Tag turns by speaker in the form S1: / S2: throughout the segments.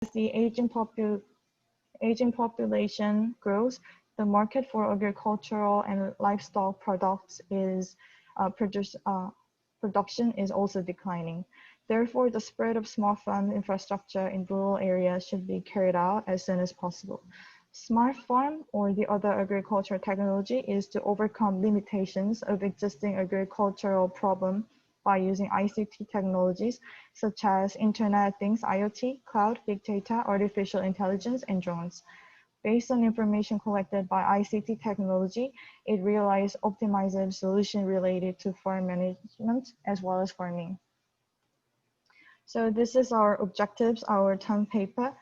S1: the aging population grows, the market for agricultural and livestock products is production is also declining. Therefore, the spread of smart farm infrastructure in rural areas should be carried out as soon as possible. Smart farm or the other agricultural technology is to overcome limitations of existing agricultural problem by using ICT technologies such as Internet of Things, IoT, cloud, big data, artificial intelligence, and drones. Based on information collected by ICT technology, it realized optimized solution related to farm management as well as farming. So this is our objectives, our term paper.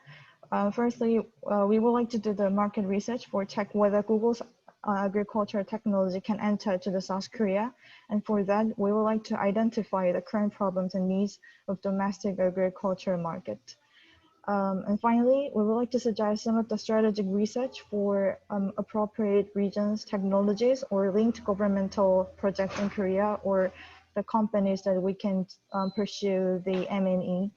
S1: Firstly, we would like to do the market research for check whether Google's agricultural technology can enter to the South Korea. And for that, we would like to identify the current problems and needs of domestic agriculture market. And finally, we would like to suggest some of the strategic research for appropriate regions, technologies, or linked governmental projects in Korea, or the companies that we can pursue the M&E.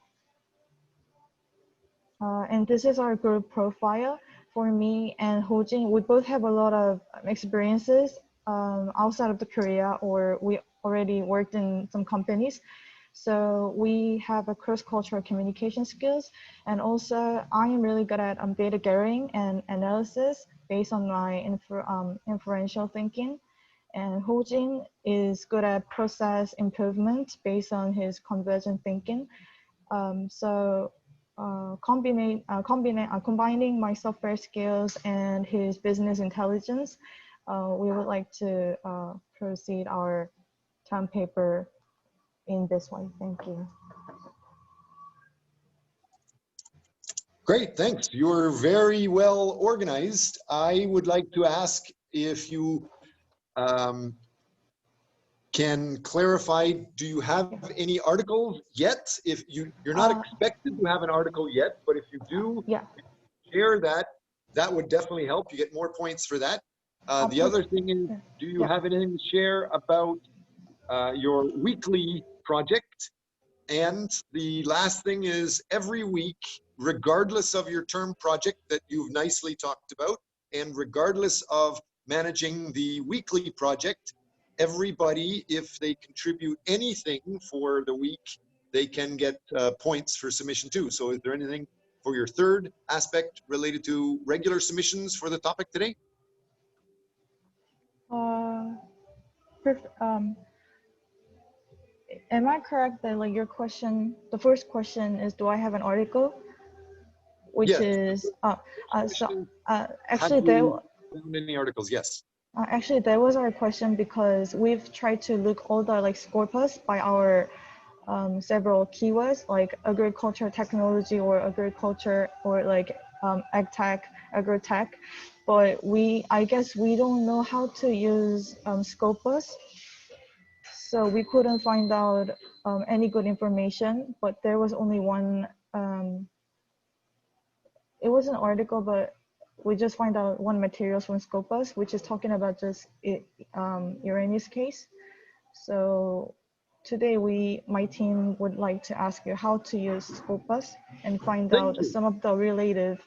S1: And this is our group profile. For me and Ho-Jin, we both have a lot of experiences outside of the Korea, or we already worked in some companies. So we have a cross-cultural communication skills. And also I am really good at data gathering and analysis based on my inferential thinking. And Ho-Jin is good at process improvement based on his convergent thinking. Combining my software skills and his business intelligence, we would like to proceed our term paper in this way. Thank you.
S2: Great, thanks. You're very well organized. I would like to ask if you can clarify, do you have any articles yet? If you're not expected to have an article yet, but if you do, share that, that would definitely help. You get more points for that. The other thing is, do you have anything to share about your weekly project? And the last thing is, every week, regardless of your term project that you've nicely talked about, and regardless of managing the weekly project, everybody, if they contribute anything for the week, they can get points for submission too. So is there anything for your third aspect related to regular submissions for the topic today?
S1: Am I correct that like your question, the first question is, do I have an article? Which is, actually there
S2: many articles, yes.
S1: Actually, that was our question because we've tried to look all the like corpus by our several keywords like agriculture technology or agriculture or like ag tech, agri-tech, but I guess we don't know how to use Scopus, so we couldn't find out any good information. But there was only one. It was an article, but we just find out one materials from Scopus, which is talking about just Uranus case. So today my team would like to ask you how to use Scopus and find out some of the related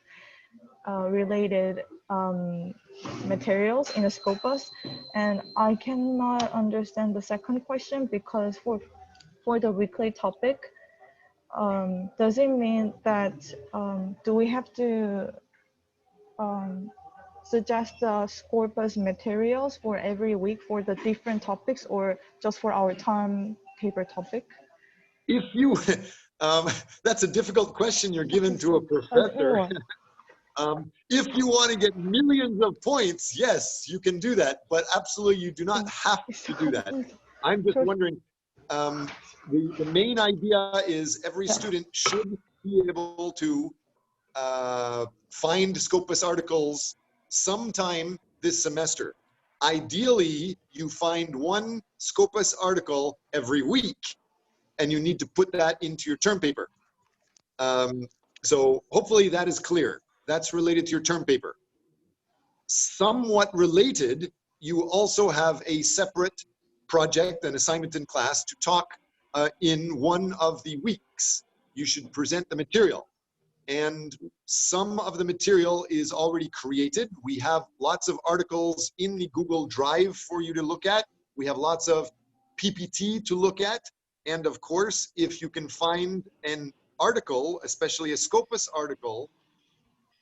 S1: materials in the Scopus. And I cannot understand the second question because for the weekly topic, does it mean that do we have to suggest the Scopus materials for every week for the different topics, or just for our term paper topic?
S2: If you, that's a difficult question you're given to a professor. If you want to get millions of points, yes, you can do that, but absolutely you do not have to do that. I'm just wondering, the main idea is every student should be able to find Scopus articles sometime this semester. Ideally, you find one Scopus article every week, and you need to put that into your term paper. So hopefully that is clear. That's related to your term paper. Somewhat related, you also have a separate project and assignment in class to talk in one of the weeks. You should present the material. and some of the material is already created. We have lots of articles in the Google Drive for you to look at. We have lots of PPT to look at. And of course, if you can find an article, especially a Scopus article,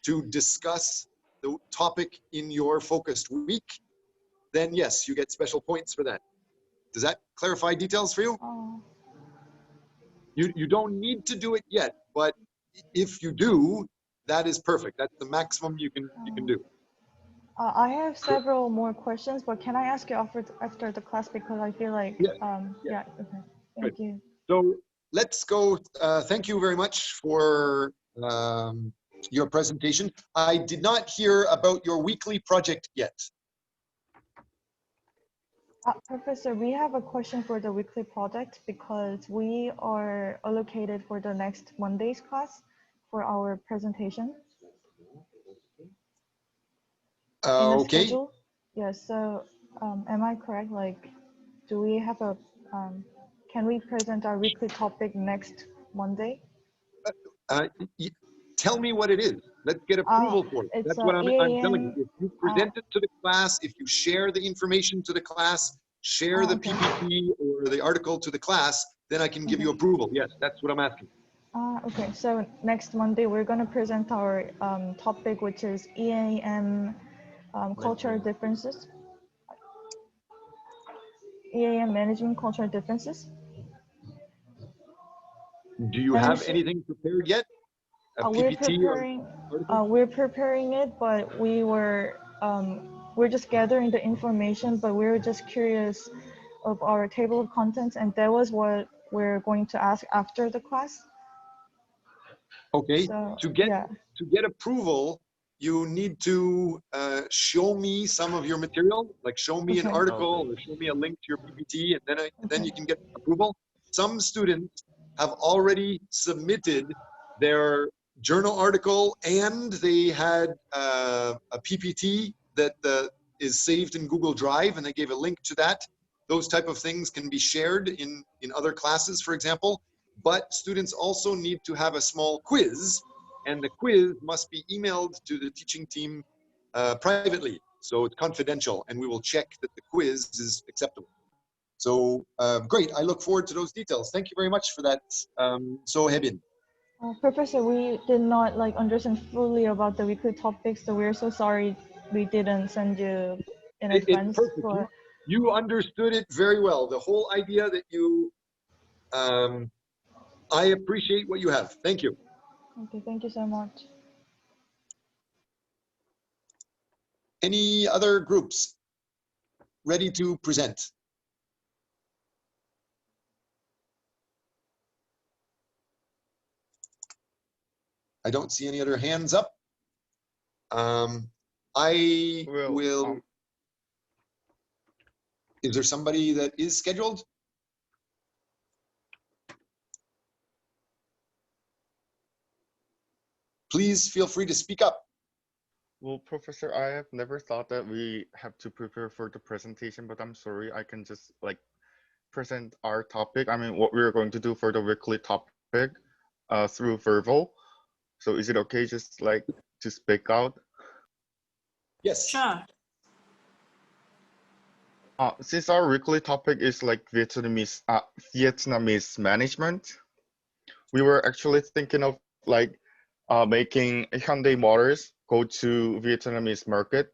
S2: to discuss the topic in your focused week, then yes, you get special points for that. Does that clarify details for you? You don't need to do it yet, but if you do, that is perfect. That's the maximum you can do.
S1: I have several more questions, but can I ask you after the class, because I feel like yeah, okay. Thank you.
S2: So let's go. Thank you very much for your presentation. I did not hear about your weekly project yet.
S1: Professor, we have a question for the weekly project because we are allocated for the next Monday's class for our presentation. In the
S2: Okay.
S1: schedule. Yes, so am I correct? Like, do we have a, can we present our weekly topic next Monday?
S2: Tell me what it is. Let's get approval for it. That's what I'm telling you. If you present it to the class, if you share the information to the class, share the PPT or the article to the class, then I can give you approval. Yes, that's what I'm asking.
S1: Okay, so next Monday, we're going to present our topic, which is EAM cultural differences. EAM management cultural differences.
S2: Do you have anything prepared yet? A PPT
S1: we're preparing it, but we're just gathering the information, but we're just curious of our table of contents, and that was what we're going to ask after the class.
S2: Okay,
S1: so,
S2: to get approval, you need to show me some of your material, like show me an article or show me a link to your PPT, and then you can get approval. Some students have already submitted their journal article, and they had a PPT that is saved in Google Drive, and they gave a link to that. Those type of things can be shared in other classes, for example. But students also need to have a small quiz, and the quiz must be emailed to the teaching team privately. So it's confidential, and we will check that the quiz is acceptable. So great, I look forward to those details. Thank you very much for that, So Hebin.
S1: Professor, we did not understand fully about the weekly topics, so we're so sorry we didn't send you in advance.
S2: It's perfect. You understood it very well. The whole idea that you, I appreciate what you have. Thank you.
S1: Okay, thank you so much.
S2: Any other groups ready to present? I don't see any other hands up. I will. Is there somebody that is scheduled? Please feel free to speak up.
S3: Well, Professor, I have never thought that we have to prepare for the presentation, but I'm sorry, I can just present our topic. I mean, what we're going to do for the weekly topic through verbal. So is it okay just to speak out?
S2: Yes.
S4: Sure.
S3: Since our weekly topic is Vietnamese management, we were actually thinking of making Hyundai Motors go to Vietnamese market.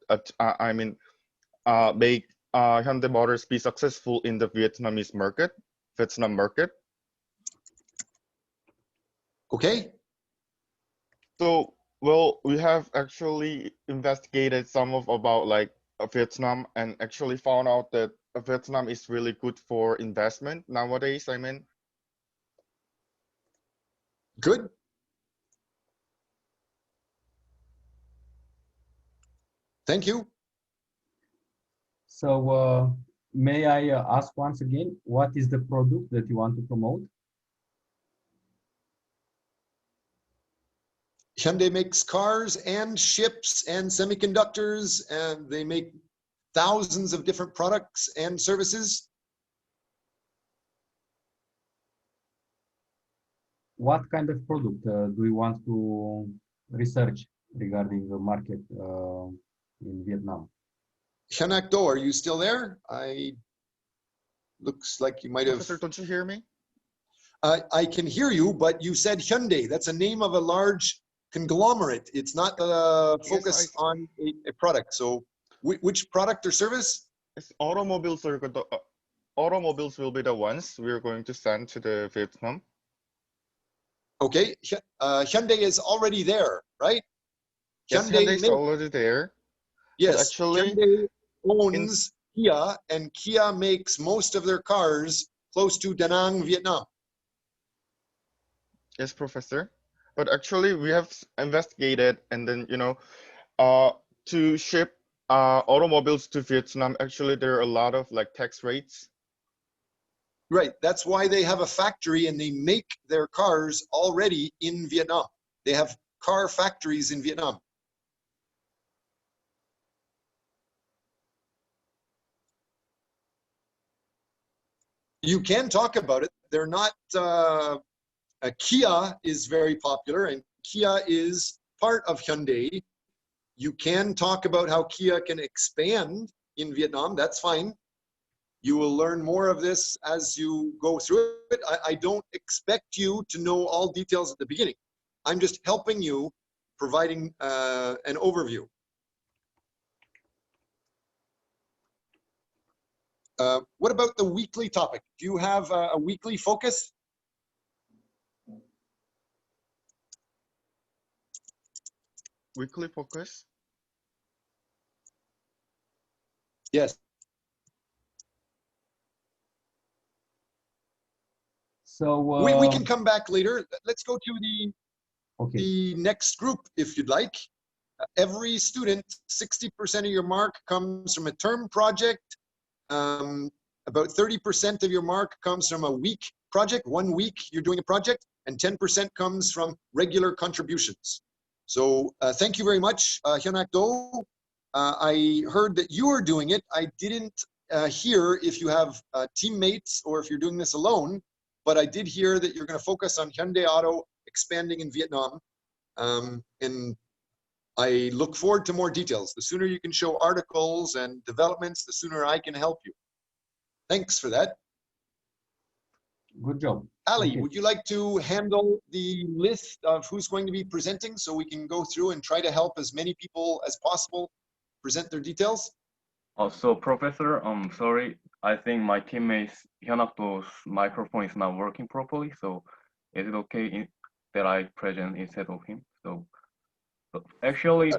S3: Make Hyundai Motors be successful in the Vietnam market.
S2: Okay.
S3: So, well, we have actually investigated some about Vietnam and actually found out that Vietnam is really good for investment nowadays. I mean,
S2: good. Thank you.
S5: So may I ask once again, what is the product that you want to promote?
S2: Hyundai makes cars and ships and semiconductors, and they make thousands of different products and services.
S5: what kind of product do you want to research regarding the market in Vietnam?
S2: Hyunak Do, are you still there? Looks like you might have.
S3: Professor, don't you hear me?
S2: I can hear you, but you said Hyundai. That's a name of a large conglomerate. It's not the focus
S3: Yes,
S2: on a product. So which product or service?
S3: it's automobiles are automobiles will be the ones we're going to send to the Vietnam.
S2: Okay, Hyundai is already there, right?
S3: Yes,
S2: Hyundai
S3: Hyundai is
S2: makes,
S3: already there. But
S2: yes,
S3: actually,
S2: Hyundai
S3: in
S2: owns Kia, and Kia makes most of their cars close to Da Nang, Vietnam.
S3: yes, Professor. But actually, we have investigated, and then to ship automobiles to Vietnam. Actually, there are a lot of like tax rates.
S2: Right, that's why they have a factory and they make their cars already in Vietnam. They have car factories in Vietnam. You can talk about it. They're not, Kia is very popular and Kia is part of Hyundai. You can talk about how Kia can expand in Vietnam, that's fine. You will learn more of this as you go through it. I don't expect you to know all details at the beginning. I'm just helping you, providing an overview. What about the weekly topic? Do you have a weekly focus?
S3: Weekly focus.
S2: Yes.
S5: So
S2: We can come back later. Let's go to
S5: okay.
S2: the next group if you'd like. Every student, 60% of your mark comes from a term project. About 30% of your mark comes from a week project. 1 week you're doing a project, and 10% comes from regular contributions. So thank you very much, Hyunak Do. I heard that you are doing it. I didn't hear if you have teammates or if you're doing this alone, but I did hear that you're going to focus on Hyundai Auto expanding in Vietnam. And I look forward to more details. The sooner you can show articles and developments, the sooner I can help you. Thanks for that.
S5: Good job.
S2: Ali,
S5: Okay.
S2: would you like to handle the list of who's going to be presenting so we can go through and try to help as many people as possible present their details?
S4: Also, Professor, I'm sorry. I think my teammate's Hyunakdo's microphone is not working properly. So, is it okay that I present instead of him? So actually,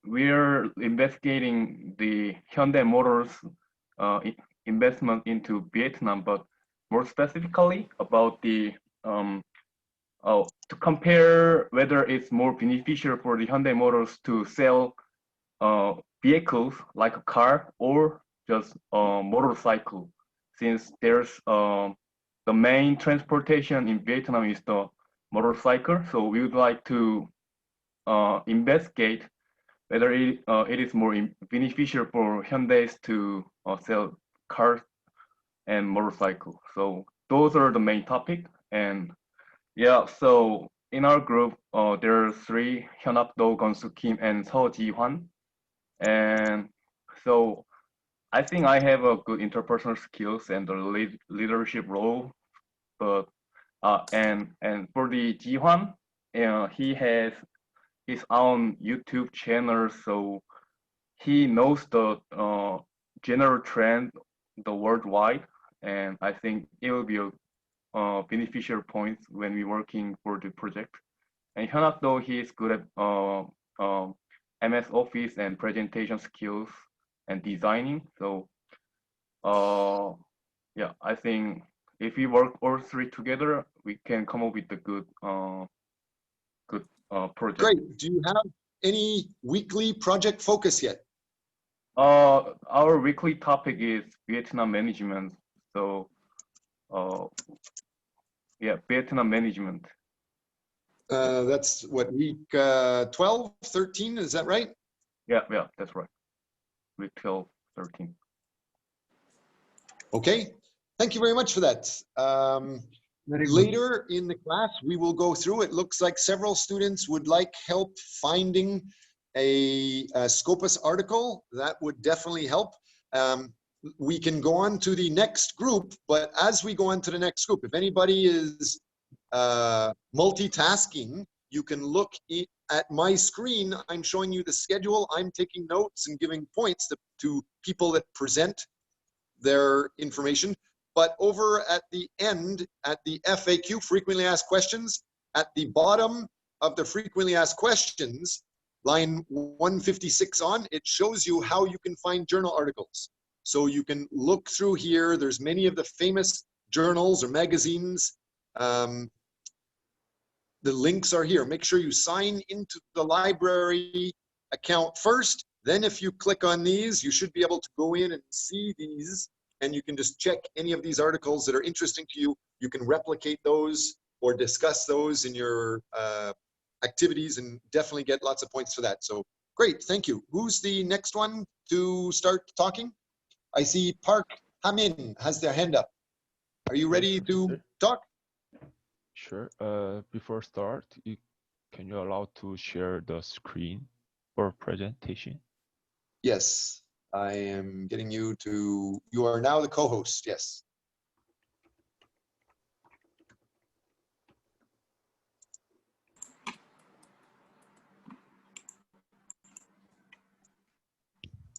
S4: we're investigating the Hyundai Motors investment into Vietnam, but more specifically about the to compare whether it's more beneficial for the Hyundai Motors to sell vehicles like a car or just a motorcycle, since there's the main transportation in Vietnam is the motorcycle. So we would like to investigate whether it is more beneficial for Hyundai's to sell cars and motorcycle. So those are the main topic. And yeah, so in our group, there are three: Hyunap Do, Gonsu Kim, and Seo Ji Hwan. And so I think I have a good interpersonal skills and the leadership role. But and for the Ji Hwan, he has his own YouTube channel, so he knows the general trend, the worldwide, and I think it will be a beneficial point when we're working for the project. And Hyunap, though, he is good at MS Office and presentation skills and designing. So, yeah, I think if we work all three together, we can come up with a good, good project.
S2: Great. Do you have any weekly project focus yet?
S4: Our weekly topic is Vietnam management. So, yeah, Vietnam management.
S2: That's what, week 12, 13, is that right?
S4: Yeah, that's right. Week 12, 13.
S2: Okay, thank you very much for that.
S5: Very good.
S2: Later in the class, we will go through. It looks like several students would like help finding a Scopus article. That would definitely help. We can go on to the next group, but as we go on to the next group, if anybody is multitasking, you can look at my screen. I'm showing you the schedule. I'm taking notes and giving points to people that present their information. But over at the end, at the FAQ, frequently asked questions, at the bottom of the frequently asked questions, line 156 on, it shows you how you can find journal articles. So you can look through here. There's many of the famous journals or magazines. The links are here. Make sure you sign into the library account first. Then if you click on these, you should be able to go in and see these, and you can just check any of these articles that are interesting to you. You can replicate those or discuss those in your activities and definitely get lots of points for that. So great, thank you. Who's the next one to start talking? I see Park Hamin has their hand up. Are you ready to talk?
S6: Sure. Before start, can you allow to share the screen for presentation?
S2: Yes, I am getting you to, you are now the co-host, yes.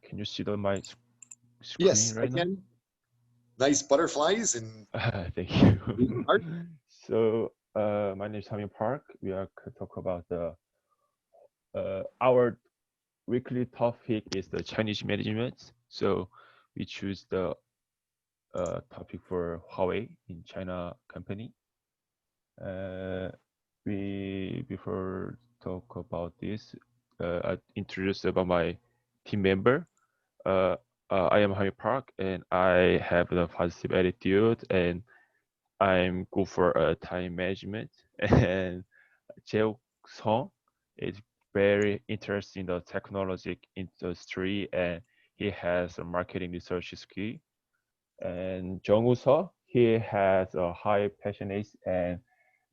S6: Can you see my screen
S2: yes,
S6: right
S2: I can. Nice butterflies and
S6: thank you. So my name is Hamin Park. We are talk about the our weekly topic is the Chinese management. So we choose the topic for Huawei in China company. We before talk about this, I introduce about my team member. I am Hamin Park, and I have the positive attitude, and I'm good for time management. And Jae Song is very interested in the technology industry, and he has a marketing research skill. And Jung Woo Seo, he has a high passionate and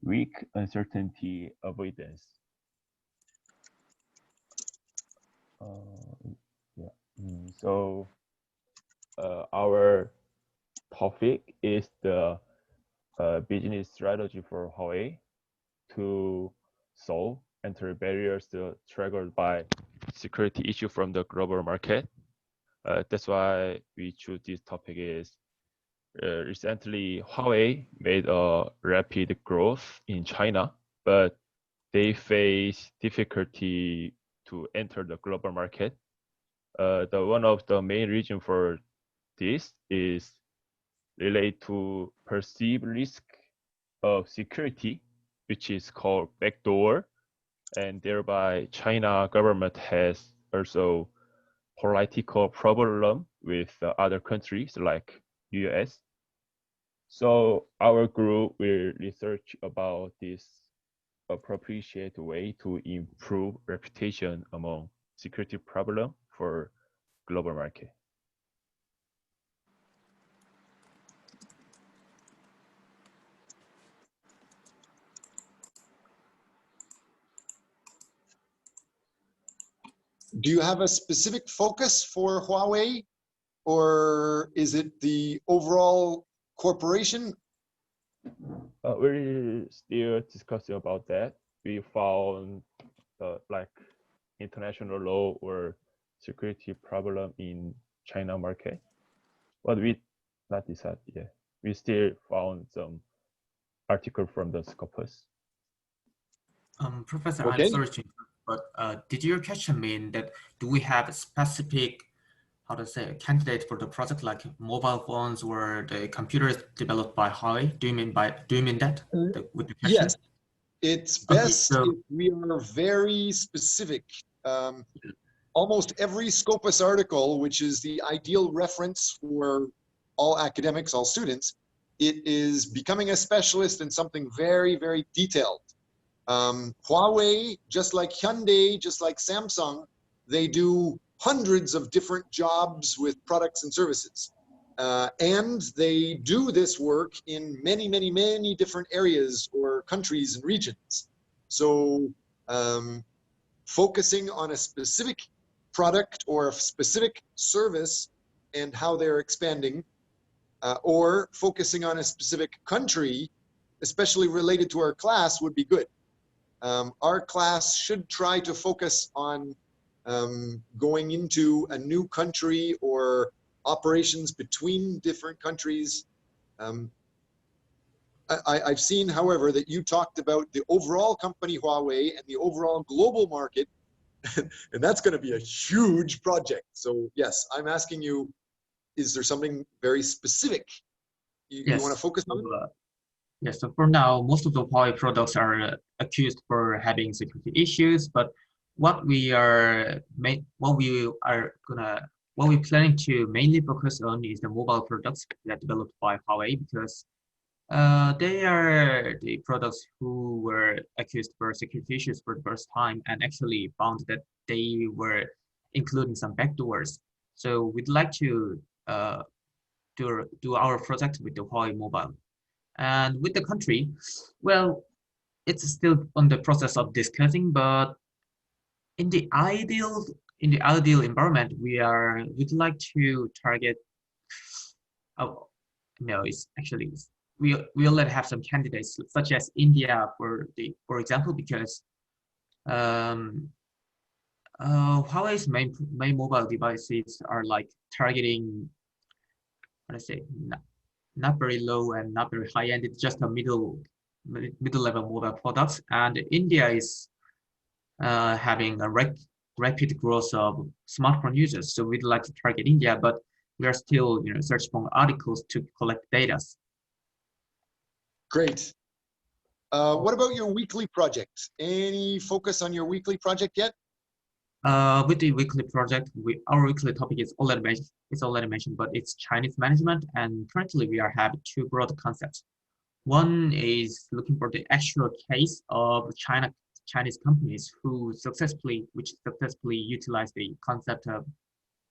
S6: weak uncertainty avoidance. So our topic is the business strategy for Huawei to solve entry barriers triggered by security issue from the global market. That's why we choose this topic is recently Huawei made a rapid growth in China, but they face difficulty to enter the global market. The one of the main reason for this is related to perceived risk of security, which is called backdoor, and thereby China government has also political problem with other countries like US. So our group will research about this appropriate way to improve reputation among security problem for global market.
S2: do you have a specific focus for Huawei, or is it the overall corporation?
S6: We're still discussing about that. We found like international law or security problem in China market, but we not decided yet. We still found some article from the Scopus.
S7: Professor,
S2: Okay.
S7: I'm sorry to interrupt, but did your question mean that do we have a specific, how to say, candidate for the project like mobile phones or the computers developed by Huawei? Do you mean that with the question?
S2: Yes, it's best if we are very specific. Almost every Scopus article, which is the ideal reference for all academics, all students, it is becoming a specialist in something very, very detailed. Huawei, just like Hyundai, just like Samsung, they do hundreds of different jobs with products and services. And they do this work in many, many, many different areas or countries and regions. So focusing on a specific product or a specific service and how they're expanding, or focusing on a specific country, especially related to our class, would be good. Our class should try to focus on going into a new country or operations between different countries. I've seen, however, that you talked about the overall company Huawei and the overall global market, and that's going to be a huge project. So yes, I'm asking you, is there something very specific you want to focus on?
S7: Yes, so for now, most of the Huawei products are accused for having security issues, but what we planning to mainly focus on is the mobile products that developed by Huawei, because they are the products who were accused for security issues for the first time and actually found that they were including some backdoors. So we'd like to do our project with the Huawei mobile. And with the country, well, it's still on the process of discussing, but in the ideal environment, we'd like to target. Oh, no, it's actually we already have some candidates such as India for example, because Huawei's main mobile devices are like targeting, how to say, not very low and not very high end. It's just a middle level mobile products, and India is having a rapid growth of smartphone users. So we'd like to target India, but we are still searching for articles to collect data.
S2: Great. What about your weekly project? Any focus on your weekly project yet?
S7: With the weekly project, our weekly topic is already mentioned, but it's Chinese management, and currently we are having two broad concepts. One is looking for the actual case of Chinese companies which successfully utilize the concept of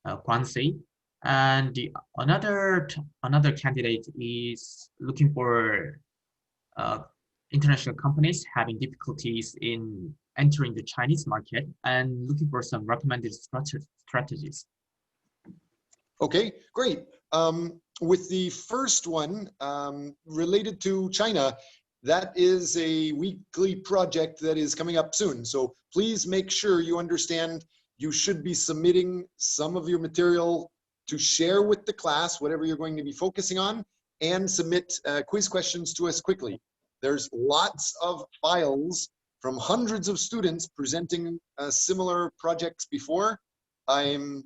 S7: Guanxi, and another candidate is looking for international companies having difficulties in entering the Chinese market and looking for some recommended strategies.
S2: Okay, great. With the first one related to China, that is a weekly project that is coming up soon. So please make sure you understand you should be submitting some of your material to share with the class, whatever you're going to be focusing on, and submit quiz questions to us quickly. There's lots of files from hundreds of students presenting similar projects before. I'm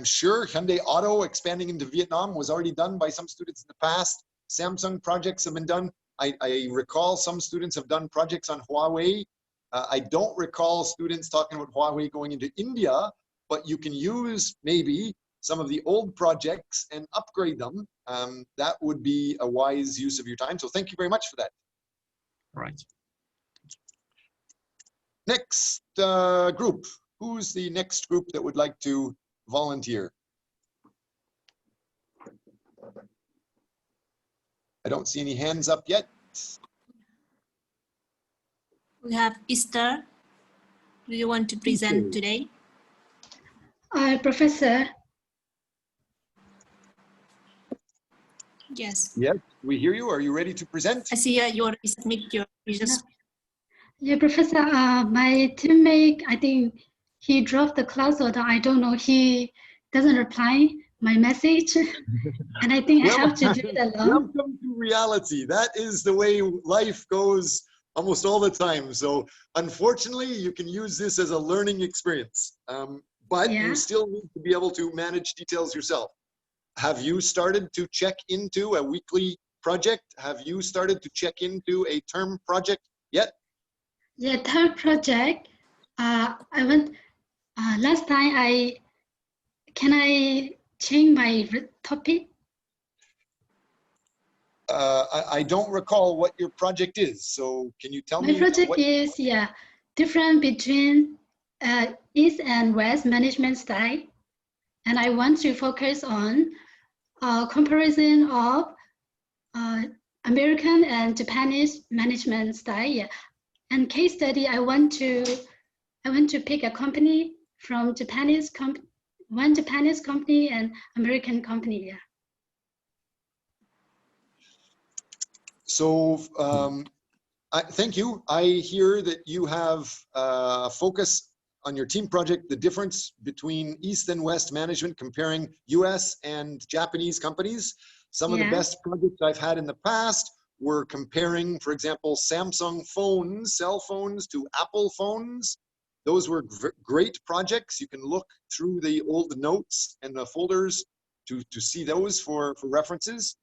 S2: sure Hyundai Auto expanding into Vietnam was already done by some students in the past. Samsung projects have been done. I recall some students have done projects on Huawei. I don't recall students talking about Huawei going into India, but you can use maybe some of the old projects and upgrade them. That would be a wise use of your time. So thank you very much for that.
S7: All right.
S2: Next group. Who's the next group that would like to volunteer? I don't see any hands up yet.
S8: We have Esther. Do you want to present today?
S9: Professor.
S8: Yes.
S2: Yes, we hear you. Are you ready to present?
S8: I see you already submit your results.
S9: Yeah, Professor, my teammate, I think he dropped the class, or I don't know, he doesn't reply my message. And I think I have to do it alone.
S2: Welcome to reality. That is the way life goes almost all the time. So unfortunately, you can use this as a learning experience, but you still need to be able to manage details yourself. Have you started to check into a weekly project? Have you started to check into a term project yet?
S9: Yeah, term project. I went last time. Can I change my topic?
S2: I don't recall what your project is. So can you tell me?
S9: My project is different between East and West management style, and I want to focus on comparison of American and Japanese management style. Yeah. And case study, I want to pick a company from one Japanese company and American company. Yeah.
S2: So thank you. I hear that you have focus on your team project, the difference between East and West management, comparing US and Japanese companies. Some of the best projects I've had in the past were comparing, for example, Samsung phones, cell phones, to Apple phones. Those were great projects. You can look through the old notes and the folders to see those for references.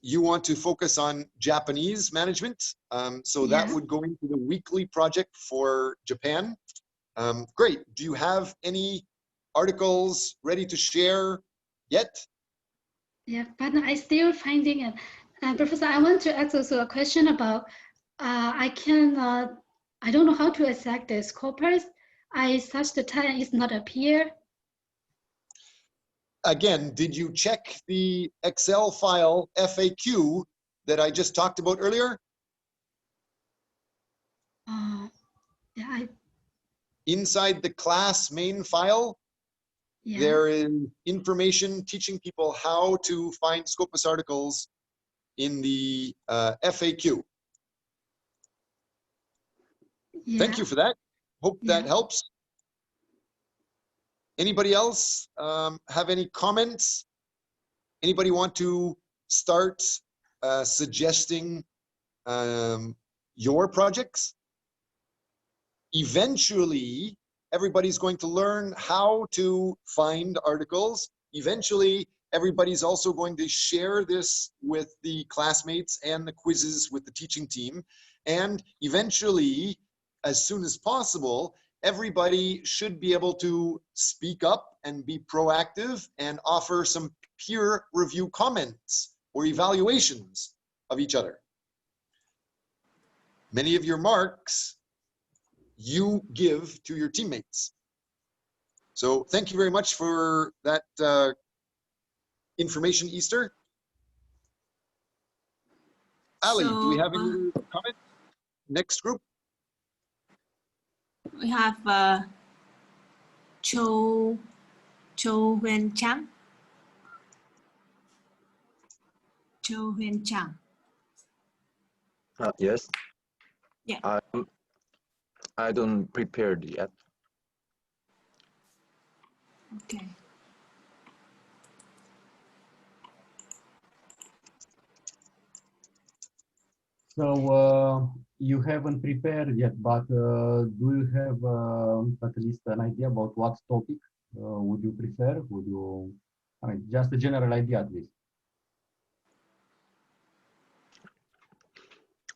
S2: You want to focus on Japanese management. So that would go into the weekly project for Japan. Great. Do you have any articles ready to share yet?
S9: Yeah, but I still finding it. Professor, I want to ask also a question about, I don't know how to exact this corpus. I searched the time, it's not appear.
S2: Again, did you check the Excel file FAQ that I just talked about earlier?
S9: Yeah,
S2: Inside the class main file, there is information teaching people how to find Scopus articles in the FAQ. Thank you for that. Hope that helps. Anybody else have any comments? Anybody want to start suggesting your projects? Eventually, everybody's going to learn how to find articles. Eventually, everybody's also going to share this with the classmates and the quizzes with the teaching team. And eventually, as soon as possible, everybody should be able to speak up and be proactive and offer some peer review comments or evaluations of each other. Many of your marks you give to your teammates. So thank you very much for that information, Easter. Ali, do we have any comment? Next group?
S8: We have Cho Huen Chang. Cho Huen Chang.
S10: Yes.
S8: Yeah.
S10: I don't prepared yet.
S8: Okay.
S5: So you haven't prepared yet, but do you have at least an idea about what topic would you prefer? Would you, I mean, just a general idea at least?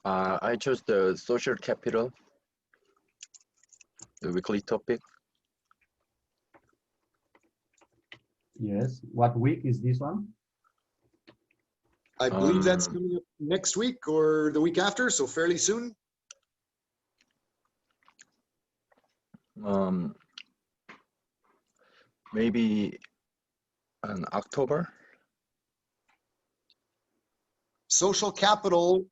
S10: I chose the social capital, the weekly topic.
S5: Yes. What week is this one?
S2: I believe that's coming up next week or the week after, so fairly soon.
S10: Maybe in October.
S2: Social Capital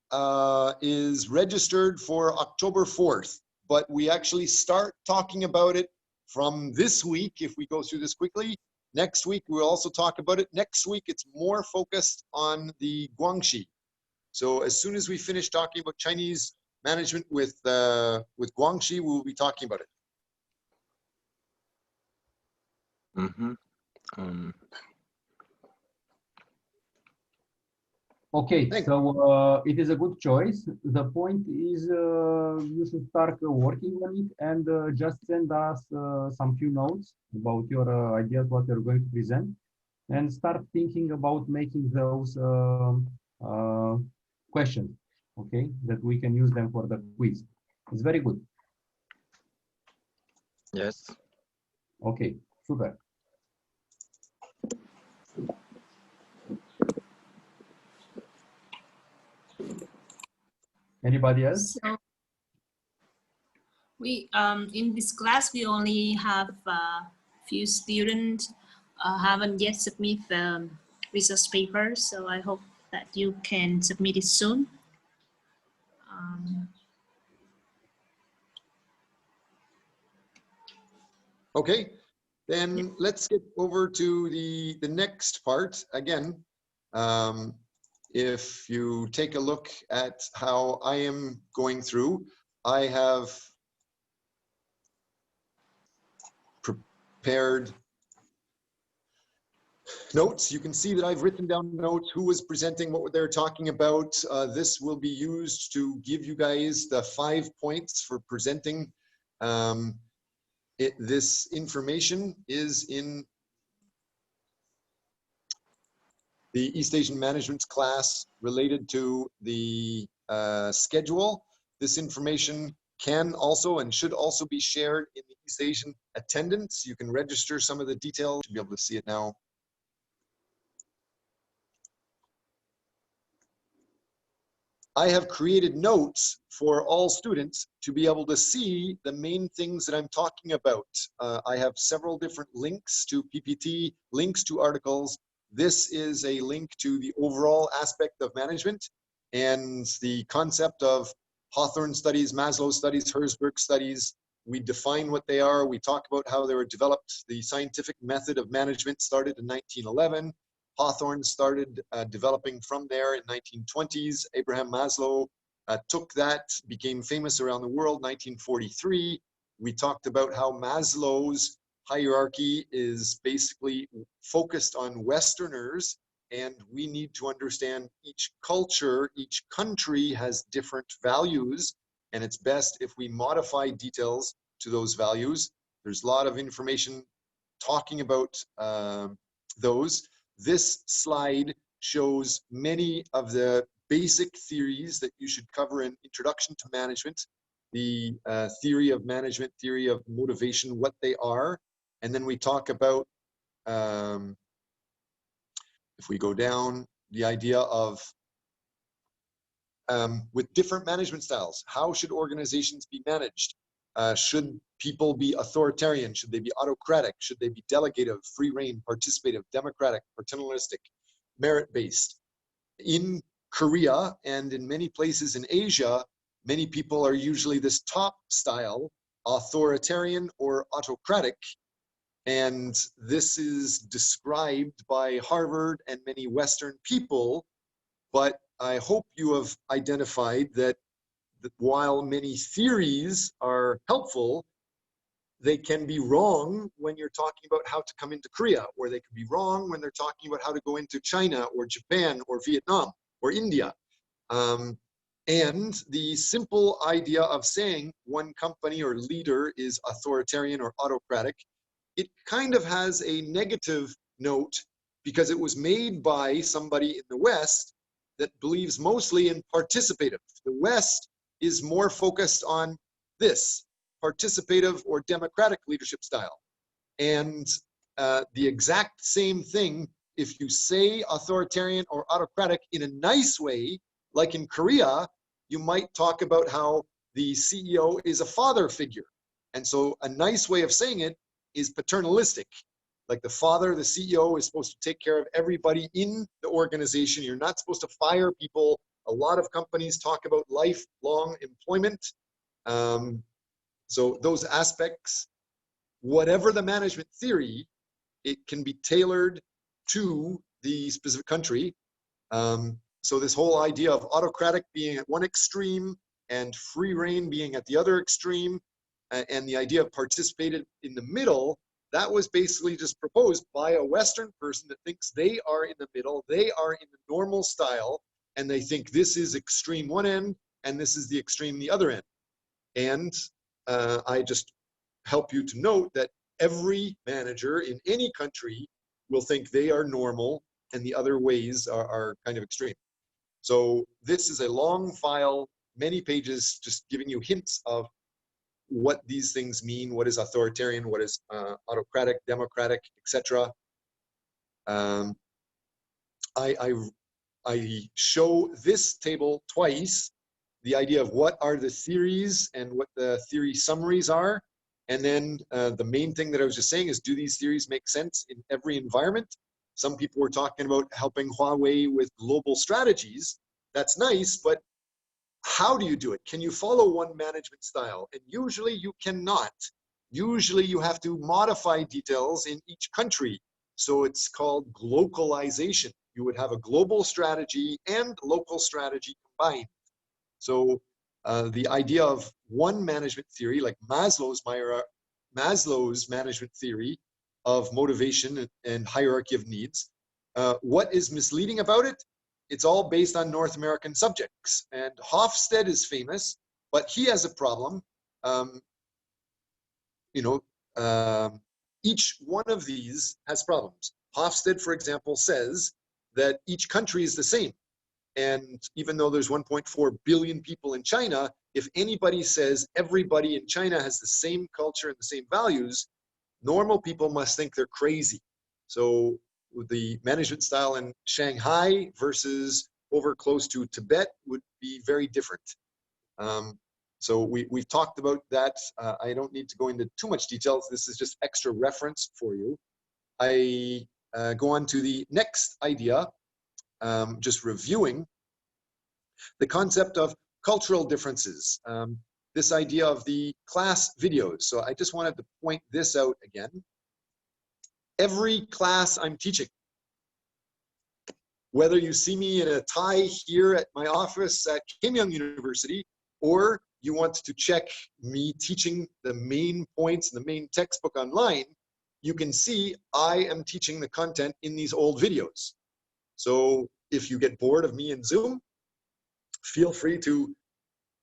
S2: is registered for October 4th, but we actually start talking about it from this week if we go through this quickly. Next week, we'll also talk about it. Next week, it's more focused on the Guangxi. So as soon as we finish talking about Chinese management with Guangxi, we'll be talking about it.
S5: Okay, thanks. So it is a good choice. The point is you should start working on it and just send us some few notes about your ideas, what you're going to present, and start thinking about making those questions, okay, that we can use them for the quiz. It's very good.
S10: Yes.
S5: Okay, super. Anybody else?
S8: So we in this class we only have few students haven't yet submit the research paper. So I hope that you can submit it soon.
S2: Okay, then let's get over to the next part. Again, if you take a look at how I am going through, I have prepared notes. You can see that I've written down notes, who was presenting, what they're talking about. This will be used to give you guys the 5 points for presenting. This information is in the East Asian Management class related to the schedule. This information can also and should also be shared in the East Asian attendance. You can register some of the details. You should be able to see it now. I have created notes for all students to be able to see the main things that I'm talking about. I have several different links to PPT, links to articles. This is a link to the overall aspect of management and the concept of Hawthorne studies, Maslow studies, Herzberg studies. We define what they are. We talk about how they were developed. The scientific method of management started in 1911. Hawthorne started developing from there in 1920s. Abraham Maslow took that, became famous around the world, 1943. We talked about how Maslow's hierarchy is basically focused on Westerners, and we need to understand each culture, each country has different values, and it's best if we modify details to those values. There's a lot of information talking about those. This slide shows many of the basic theories that you should cover in Introduction to Management, the theory of management, theory of motivation, what they are. And then we talk about, if we go down, the idea of with different management styles, how should organizations be managed? Should people be authoritarian? Should they be autocratic? Should they be delegative, free reign, participative, democratic, paternalistic, merit-based? In Korea and in many places in Asia, many people are usually this top style, authoritarian or autocratic. And this is described by Harvard and many Western people, but I hope you have identified that while many theories are helpful, they can be wrong when you're talking about how to come into Korea, or they could be wrong when they're talking about how to go into China or Japan or Vietnam or India. And the simple idea of saying one company or leader is authoritarian or autocratic, it kind of has a negative note because it was made by somebody in the West that believes mostly in participative. The West is more focused on this, participative or democratic leadership style. And the exact same thing, if you say authoritarian or autocratic in a nice way, like in Korea, you might talk about how the CEO is a father figure. And so a nice way of saying it is paternalistic. Like the father, the CEO is supposed to take care of everybody in the organization. You're not supposed to fire people. A lot of companies talk about lifelong employment. So those aspects, whatever the management theory, it can be tailored to the specific country. So this whole idea of autocratic being at one extreme and free reign being at the other extreme, and the idea of participated in the middle, that was basically just proposed by a Western person that thinks they are in the middle, they are in the normal style, and they think this is extreme one end and this is the extreme the other end. And I just help you to note that every manager in any country will think they are normal and the other ways are kind of extreme. So this is a long file, many pages, just giving you hints of what these things mean, what is authoritarian, what is autocratic, democratic, etc. I show this table twice, the idea of what are the theories and what the theory summaries are. And then the main thing that I was just saying is, do these theories make sense in every environment? Some people were talking about helping Huawei with global strategies. That's nice, but how do you do it? Can you follow one management style? And usually you cannot. Usually you have to modify details in each country. So it's called localization. You would have a global strategy and local strategy combined. So the idea of one management theory, like Maslow's management theory of motivation and hierarchy of needs, what is misleading about it? It's all based on North American subjects. And Hofstede is famous, but he has a problem. Each one of these has problems. Hofstede, for example, says that each country is the same. And even though there's 1.4 billion people in China, if anybody says everybody in China has the same culture and the same values, normal people must think they're crazy. So the management style in Shanghai versus over close to Tibet would be very different. So we've talked about that. I don't need to go into too much details. This is just extra reference for you. I go on to the next idea, just reviewing the concept of cultural differences. This idea of the class videos. So I just wanted to point this out again. Every class I'm teaching, whether you see me in a tie here at my office at Kim Young University, or you want to check me teaching the main points in the main textbook online, you can see I am teaching the content in these old videos. So if you get bored of me in Zoom, feel free to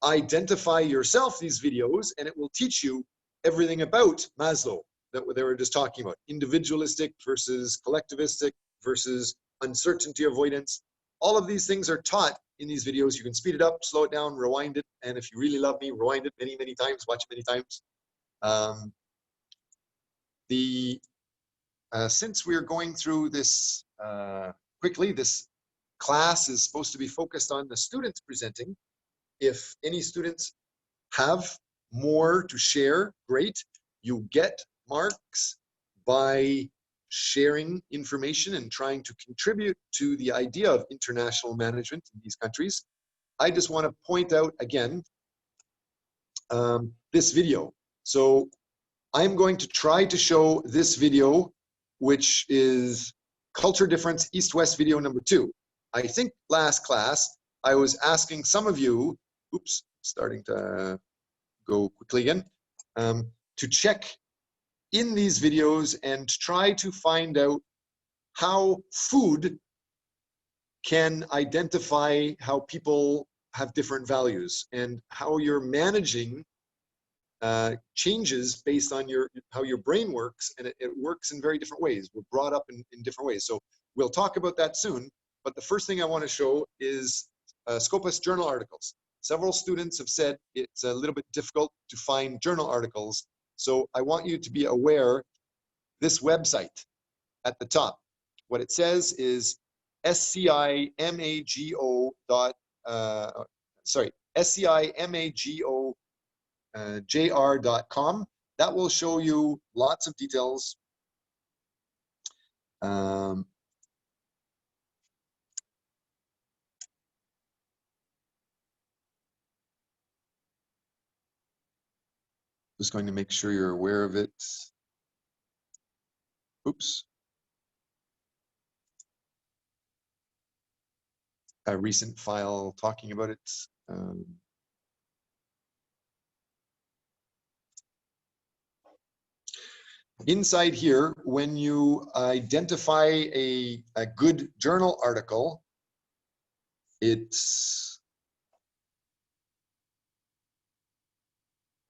S2: identify yourself these videos, and it will teach you everything about Maslow that they were just talking about. Individualistic versus collectivistic versus uncertainty avoidance. All of these things are taught in these videos. You can speed it up, slow it down, rewind it, and if you really love me, rewind it many, many times, watch it many times. Since we're going through this quickly, this class is supposed to be focused on the students presenting. If any students have more to share, great. You get marks by sharing information and trying to contribute to the idea of international management in these countries. I just want to point out again this video. So I'm going to try to show this video, which is Culture Difference East-West video number 2. I think last class I was asking some of you, oops, starting to go quickly again, to check in these videos and try to find out how food can identify how people have different values and how you're managing changes based on how your brain works, and it works in very different ways. We're brought up in different ways. So we'll talk about that soon, but the first thing I want to show is Scopus journal articles. Several students have said it's a little bit difficult to find journal articles. So I want you to be aware this website at the top. What it says is scimagojr.com. That will show you lots of details. Just going to make sure you're aware of it. Oops. A recent file talking about it. Inside here, when you identify a good journal article, it's,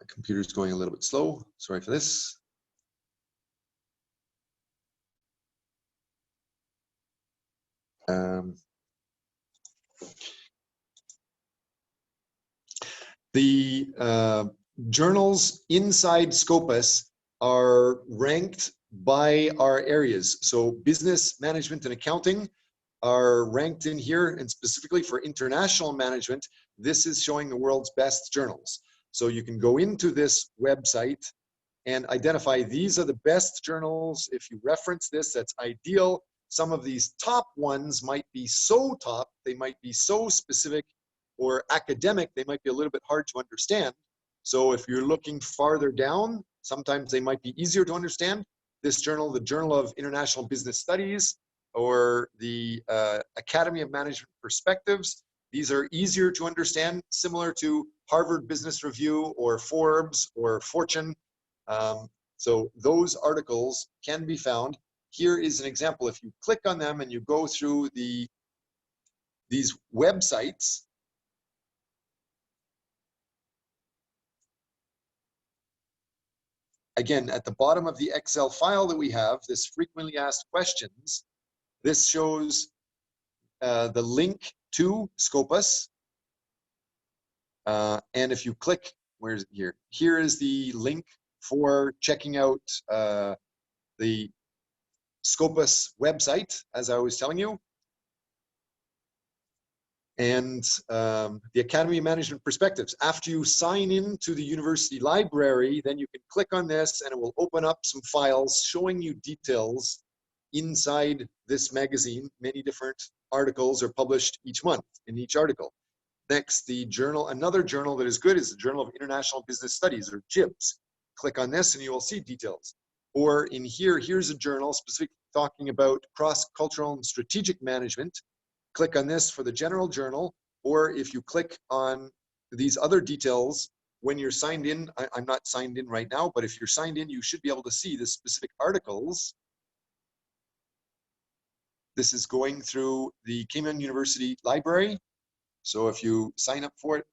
S2: the computer's going a little bit slow. Sorry for this. The journals inside Scopus are ranked by our areas. So business management and accounting are ranked in here, and specifically for international management, this is showing the world's best journals. So you can go into this website and identify these are the best journals. If you reference this, that's ideal. some of these top ones might be so top, they might be so specific or academic, they might be a little bit hard to understand. So if you're looking farther down, sometimes they might be easier to understand. This journal, the Journal of International Business Studies, or the Academy of Management Perspectives, these are easier to understand, similar to Harvard Business Review or Forbes or Fortune. So those articles can be found. Here is an example. If you click on them and you go through these websites, again, at the bottom of the Excel file that we have, this frequently asked questions, this shows the link to Scopus. And if you click, where is it here? Here is the link for checking out the Scopus website, as I was telling you. And the Academy of Management Perspectives. After you sign in to the university library, then you can click on this and it will open up some files showing you details inside this magazine. Many different articles are published each month in each article. Next, the journal, another journal that is good is the Journal of International Business Studies, or JIBS. Click on this and you will see details. Or in here, here's a journal specifically talking about cross-cultural and strategic management. Click on this for the general journal, or if you click on these other details, when you're signed in, I'm not signed in right now, but if you're signed in, you should be able to see the specific articles. This is going through the Cayman University Library. So if you sign up for it,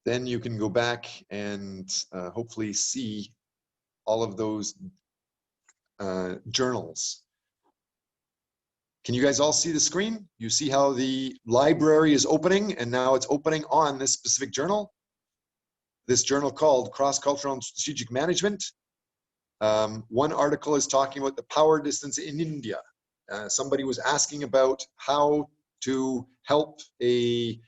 S2: then you can go back and hopefully see all of those journals. Can you guys all see the screen? You see how the library is opening, and now it's opening on this specific journal. This journal called Cross-Cultural and Strategic Management. One article is talking about the power distance in India. Somebody was asking about how to help a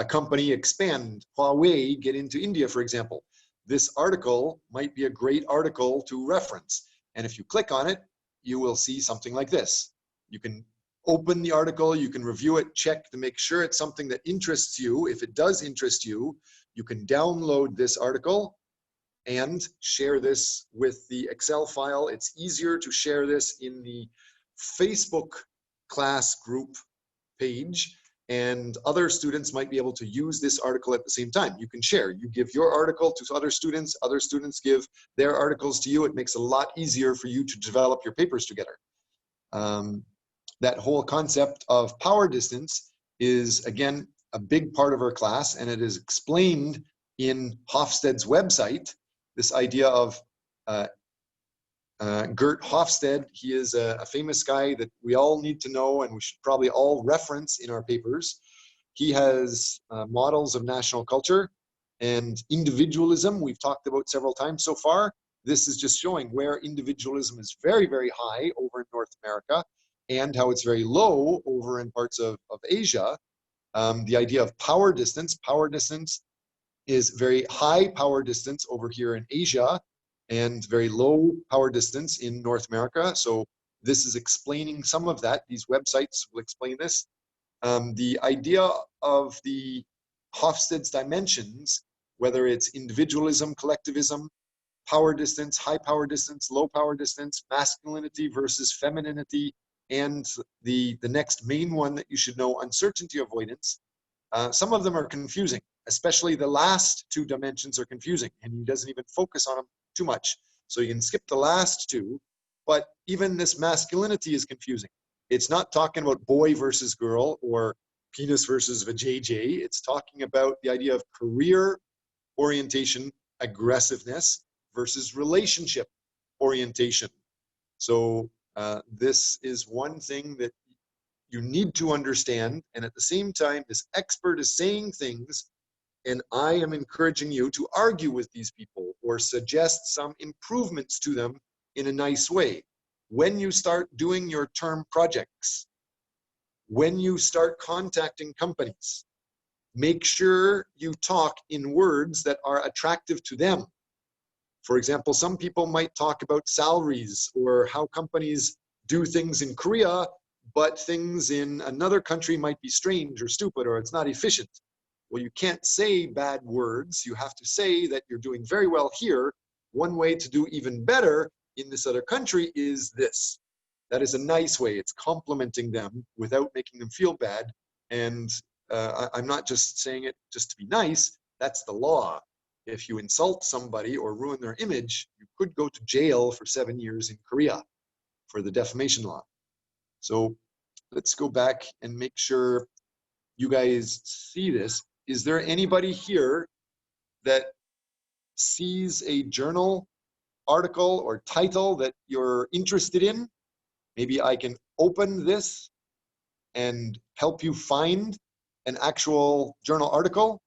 S2: company expand, Huawei get into India, for example. This article might be a great article to reference. And if you click on it, you will see something like this. You can open the article, you can review it, check to make sure it's something that interests you. If it does interest you, you can download this article and share this with the Excel file. It's easier to share this in the Facebook class group page, and other students might be able to use this article at the same time. You can share. You give your article to other students give their articles to you. It makes it a lot easier for you to develop your papers together. That whole concept of power distance is, again, a big part of our class, and it is explained in Hofstede's website. This idea of Gert Hofstede, he is a famous guy that we all need to know and we should probably all reference in our papers. He has models of national culture and individualism we've talked about several times so far. This is just showing where individualism is very, very high over in North America and how it's very low over in parts of Asia. The idea of power distance is very high power distance over here in Asia and very low power distance in North America. So this is explaining some of that. These websites will explain this. The idea of the Hofstede's dimensions, whether it's individualism, collectivism, power distance, high power distance, low power distance, masculinity versus femininity, and the next main one that you should know, uncertainty avoidance. Some of them are confusing, especially the last two dimensions are confusing, and he doesn't even focus on them too much. So you can skip the last two, but even this masculinity is confusing. It's not talking about boy versus girl or penis versus vajayjay. It's talking about the idea of career orientation, aggressiveness versus relationship orientation. So this is one thing that you need to understand. And at the same time, this expert is saying things, and I am encouraging you to argue with these people or suggest some improvements to them in a nice way. When you start doing your term projects, when you start contacting companies, make sure you talk in words that are attractive to them. For example, some people might talk about salaries or how companies do things in Korea, but things in another country might be strange or stupid or it's not efficient. Well, you can't say bad words. You have to say that you're doing very well here. One way to do even better in this other country is this. That is a nice way. It's complimenting them without making them feel bad. And I'm not just saying it just to be nice. That's the law. If you insult somebody or ruin their image, you could go to jail for 7 years in Korea for the defamation law. So let's go back and make sure you guys see this. Is there anybody here that sees a journal article or title that you're interested in? Maybe I can open this and help you find an actual journal article.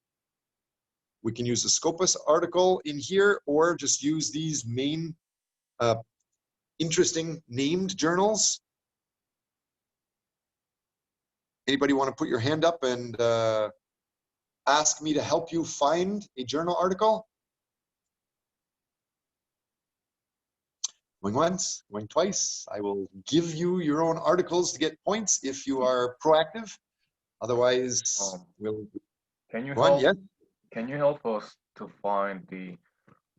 S2: We can use the Scopus article in here or just use these main interesting named journals. Anybody want to put your hand up and ask me to help you find a journal article? Going once, going twice. I will give you your own articles to get points if you are proactive. Otherwise, we'll
S4: Can you
S2: go on.
S4: help?
S2: Yes.
S4: Can you help us to find the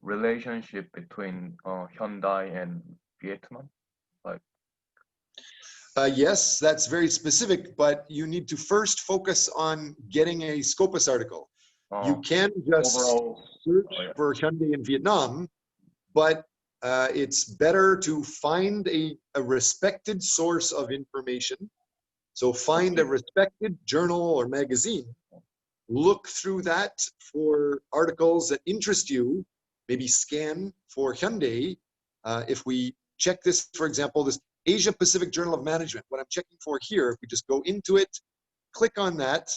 S4: relationship between Hyundai and Vietnam? Like,
S2: yes, that's very specific, but you need to first focus on getting a Scopus article. You can just
S4: overall
S2: search for Hyundai in Vietnam, but it's better to find a respected source of information. So find a respected journal or magazine, look through that for articles that interest you, maybe scan for Hyundai. If we check this, for example, this Asia Pacific Journal of Management, what I'm checking for here, if we just go into it, click on that,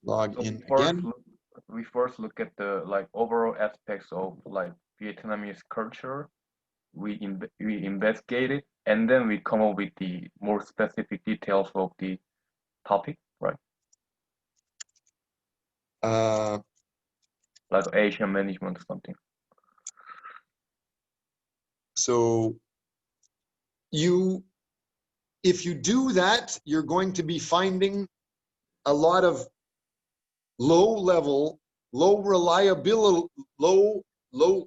S2: log in again.
S4: We first look at the overall aspects of Vietnamese culture. We investigate it, and then we come up with the more specific details of the topic, right? Like Asian management or something.
S2: So if you do that, you're going to be finding a lot of low reliability, one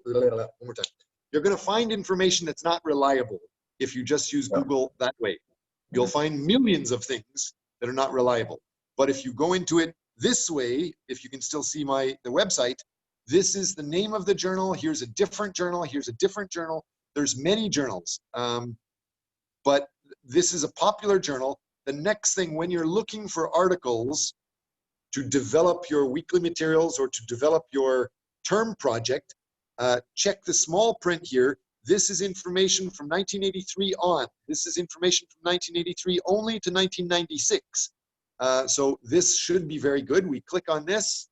S2: more time. You're going to find information that's not reliable if you just use Google that way. You'll find millions of things that are not reliable. But if you go into it this way, if you can still see the website, this is the name of the journal. Here's a different journal. Here's a different journal. There's many journals, but this is a popular journal. The next thing, when you're looking for articles to develop your weekly materials or to develop your term project, check the small print here. This is information from 1983 on. This is information from 1983 only to 1996. So this should be very good. We click on this.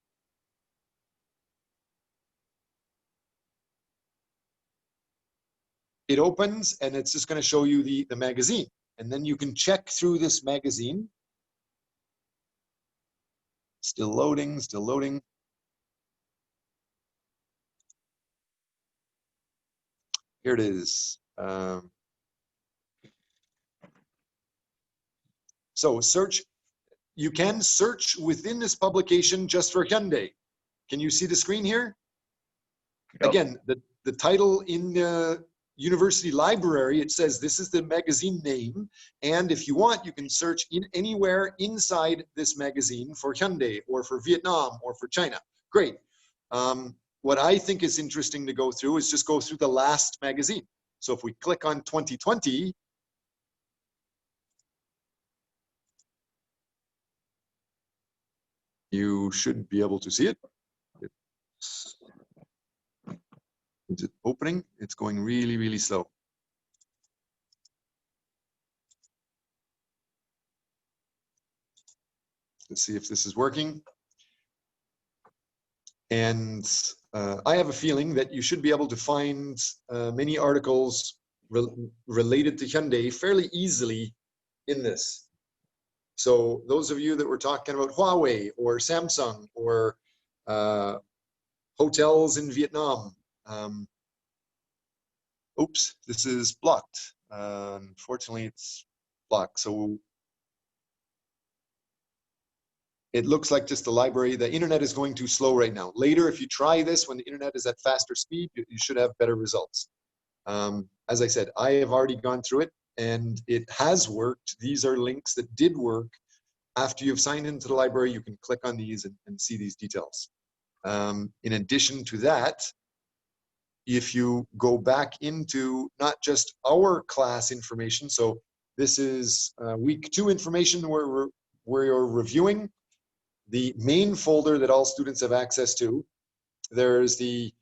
S2: It opens and it's just going to show you the magazine. And then you can check through this magazine. Still loading, still loading. Here it is. So search, you can search within this publication just for Hyundai. Can you see the screen here? Yep. Again, the title in the university library, it says this is the magazine name. And if you want, you can search anywhere inside this magazine for Hyundai or for Vietnam or for China. Great. What I think is interesting to go through is just go through the last magazine. So if we click on 2020, you should be able to see it. Is it opening? It's going really, really slow. Let's see if this is working. And I have a feeling that you should be able to find many articles related to Hyundai fairly easily in this. So those of you that were talking about Huawei or Samsung or hotels in Vietnam, oops, this is blocked. Unfortunately, it's blocked. So it looks like just the library. The internet is going too slow right now. Later, if you try this when the internet is at faster speed, you should have better results. As I said, I have already gone through it and it has worked. These are links that did work. After you've signed into the library, you can click on these and see these details. In addition to that, if you go back into not just our class information, so this is week 2 information where you're reviewing the main folder that all students have access to. There's the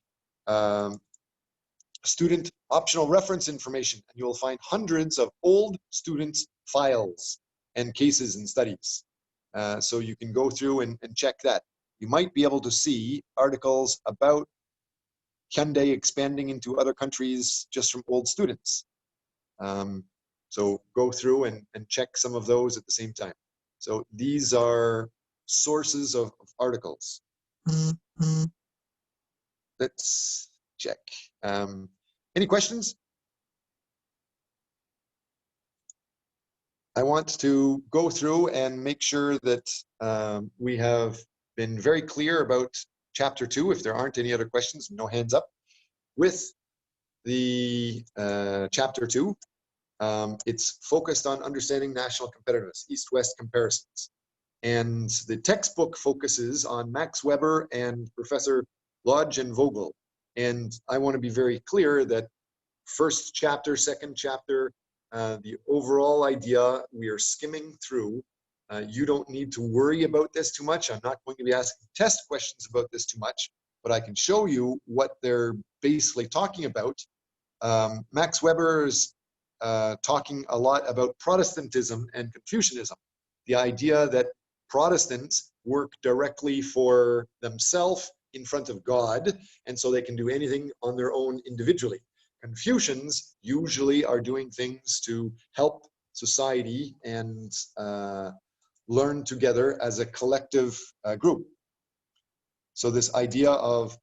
S2: student optional reference information, and you'll find hundreds of old students' files and cases and studies. So you can go through and check that. You might be able to see articles about Hyundai expanding into other countries just from old students. So go through and check some of those at the same time. So these are sources of articles. Let's check. Any questions? I want to go through and make sure that we have been very clear about chapter 2. If there aren't any other questions, no hands up. With the chapter 2, it's focused on understanding national competitiveness, East-West comparisons. And the textbook focuses on Max Weber and Professor Lodge and Vogel. And I want to be very clear that first chapter, second chapter, the overall idea we are skimming through. You don't need to worry about this too much. I'm not going to be asking test questions about this too much, but I can show you what they're basically talking about. Max Weber is talking a lot about Protestantism and Confucianism. The idea that Protestants work directly for themselves in front of God, and so they can do anything on their own individually. Confucians usually are doing things to help society and learn together as a collective group. So this idea of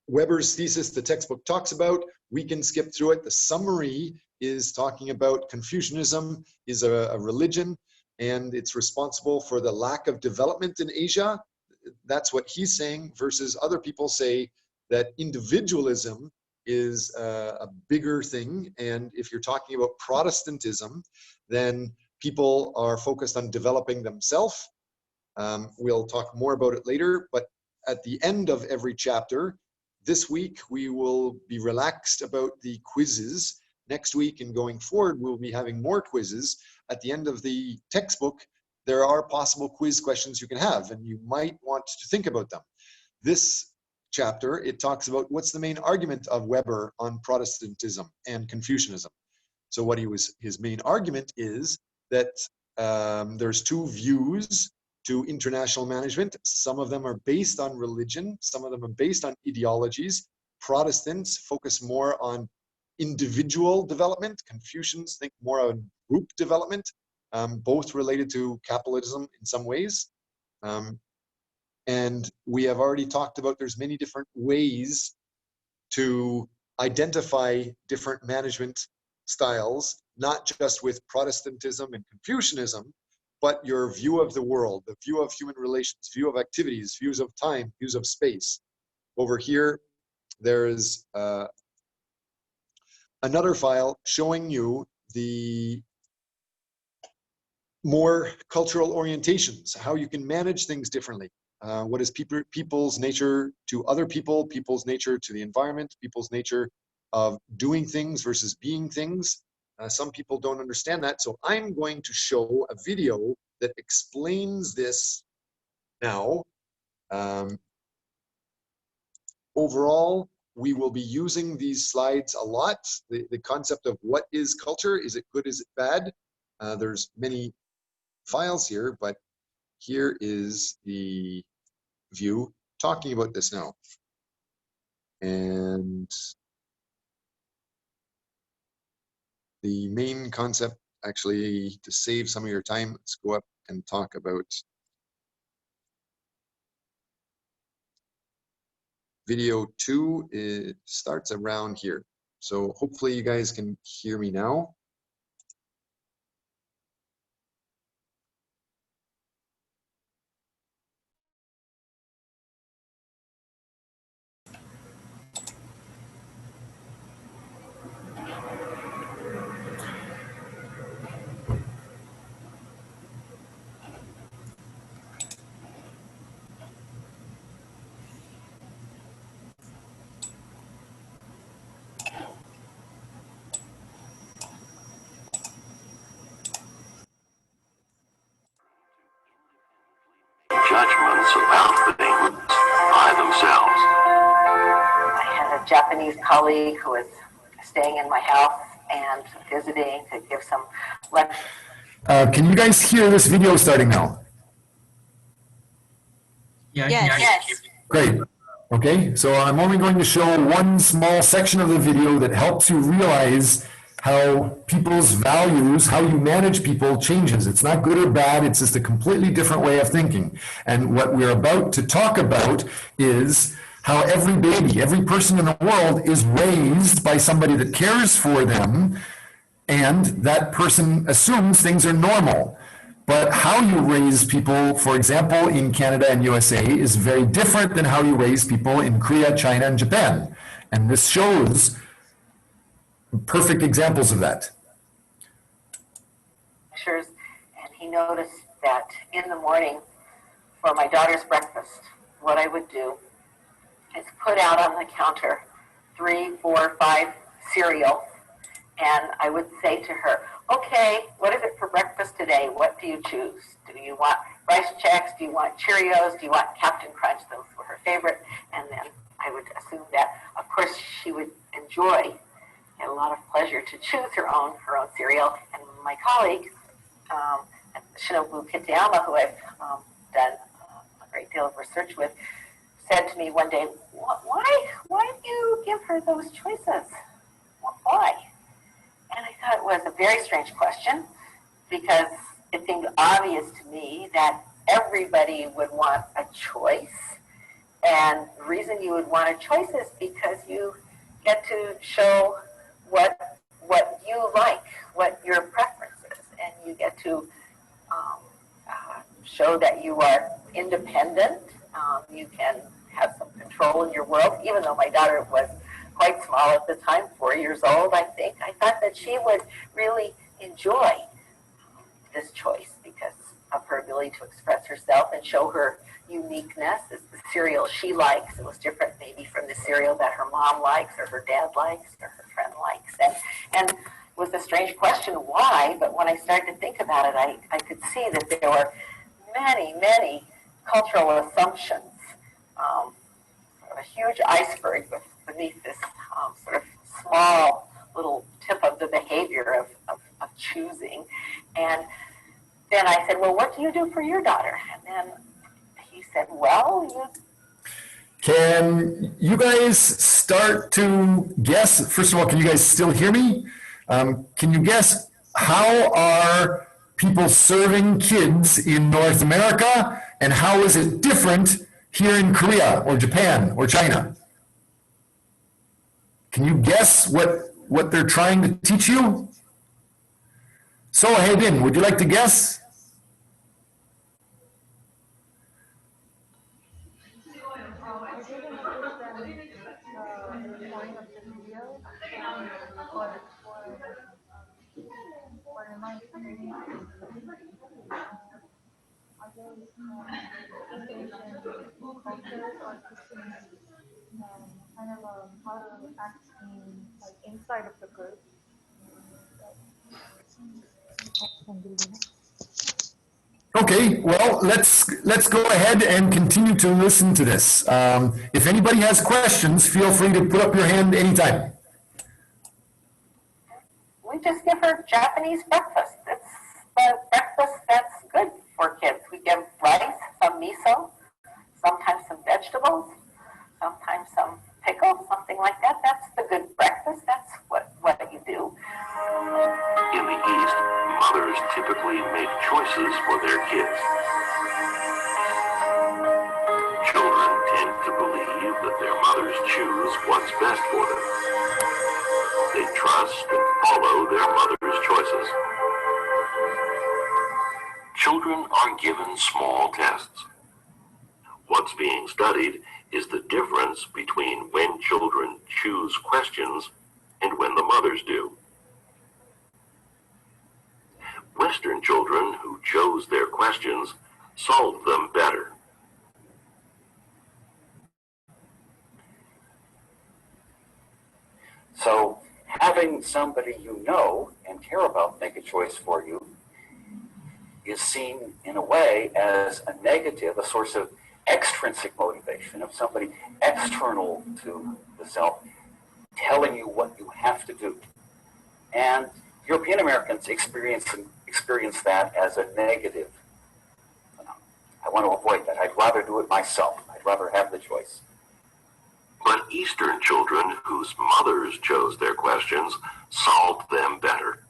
S2: Weber's thesis, the textbook talks about, we can skip through it. The summary is talking about Confucianism is a religion, and it's responsible for the lack of development in Asia. That's what he's saying, versus other people say that individualism is a bigger thing. And if you're talking about Protestantism, then people are focused on developing themselves. We'll talk more about it later, but at the end of every chapter, this week we will be relaxed about the quizzes. Next week and going forward, we'll be having more quizzes. At the end of the textbook, there are possible quiz questions you can have, and you might want to think about them. This chapter, it talks about what's the main argument of Weber on Protestantism and Confucianism. So what his main argument is that there's two views to international management. Some of them are based on religion, some of them are based on ideologies. Protestants focus more on individual development. Confucians think more on group development, both related to capitalism in some ways. And we have already talked about there's many different ways to identify different management styles, not just with Protestantism and Confucianism, but your view of the world, the view of human relations, view of activities, views of time, views of space. Over here, there is another file showing you the more cultural orientations, how you can manage things differently. What is people's nature to other people, people's nature to the environment, people's nature of doing things versus being things. Some people don't understand that, so I'm going to show a video that explains this now. Overall, we will be using these slides a lot. The concept of what is culture, is it good, is it bad? There's many files here, but here is the view talking about this now. And the main concept actually, to save some of your time, let's go up and talk about video 2. It starts around here. So hopefully you guys can hear me now.
S11: Judgments about things by themselves. I had a Japanese colleague who was staying in my house and visiting to give some lectures.
S12: Can you guys hear this video starting now?
S7: Yeah.
S11: Yes.
S12: Great. Okay, so I'm only going to show one small section of the video that helps you realize how people's values, how you manage people changes. It's not good or bad, it's just a completely different way of thinking. And what we're about to talk about is how every baby, every person in the world is raised by somebody that cares for them, and that person assumes things are normal. But how you raise people, for example, in Canada and USA, is very different than how you raise people in Korea, China, and Japan. And this shows perfect examples of that.
S11: And he noticed that in the morning for my daughter's breakfast, what I would do is put out on the counter 3, 4, 5 cereal, and I would say to her, okay, what is it for breakfast today? What do you choose? Do you want Rice Chex? Do you want Cheerios? Do you want Captain Crunch? Those were her favorite. And then I would assume that, of course, she would enjoy, had a lot of pleasure to choose her own cereal. And my colleague, Shinobu Kitayama, who I've done a great deal of research with, said to me one day, why do you give her those choices? Why? And I thought it was a very strange question, because it seemed obvious to me that everybody would want a choice. And the reason you would want a choice is because you get to show what you like, what your preference is, and you get to show that you are independent. You can have some control in your world, even though my daughter was quite small at the time, 4 years old, I think. I thought that she would really enjoy this choice because of her ability to express herself and show her uniqueness. It's the cereal she likes. It was different maybe from the cereal that her mom likes or her dad likes or her friend likes. And it was a strange question why, but when I started to think about it, I could see that there were many, many cultural assumptions, a huge iceberg beneath this sort of small little tip of the behavior of choosing. And then I said, well, what do you do for your daughter? And then he said, well,
S12: Can you guys start to guess? First of all, can you guys still hear me? Can you guess how are people serving kids in North America, and how is it different here in Korea or Japan or China? Can you guess what they're trying to teach you? So, Haydin, would you like to guess?
S1: How to act in inside of the group.
S12: Okay, well, let's go ahead and continue to listen to this. If anybody has questions, feel free to put up your hand anytime.
S11: we just give her Japanese breakfast. It's the breakfast that's good for kids. We give rice, some miso, sometimes some vegetables, sometimes some pickles, something like that. That's the good breakfast. That's what you do.
S13: In the East, follow their mother's choices. Children are given small tests. What's being studied is the difference between when children choose questions and when the mothers do. Western children who chose their questions solved them better.
S14: So having somebody you know and care about make a choice for you is seen in a way as a negative, a source of extrinsic motivation of somebody external to the self telling you what you have to do. And European Americans experience that as a negative. I want to avoid that. I'd rather do it myself. I'd rather have the choice.
S13: But Eastern children whose mothers chose their questions solved them better.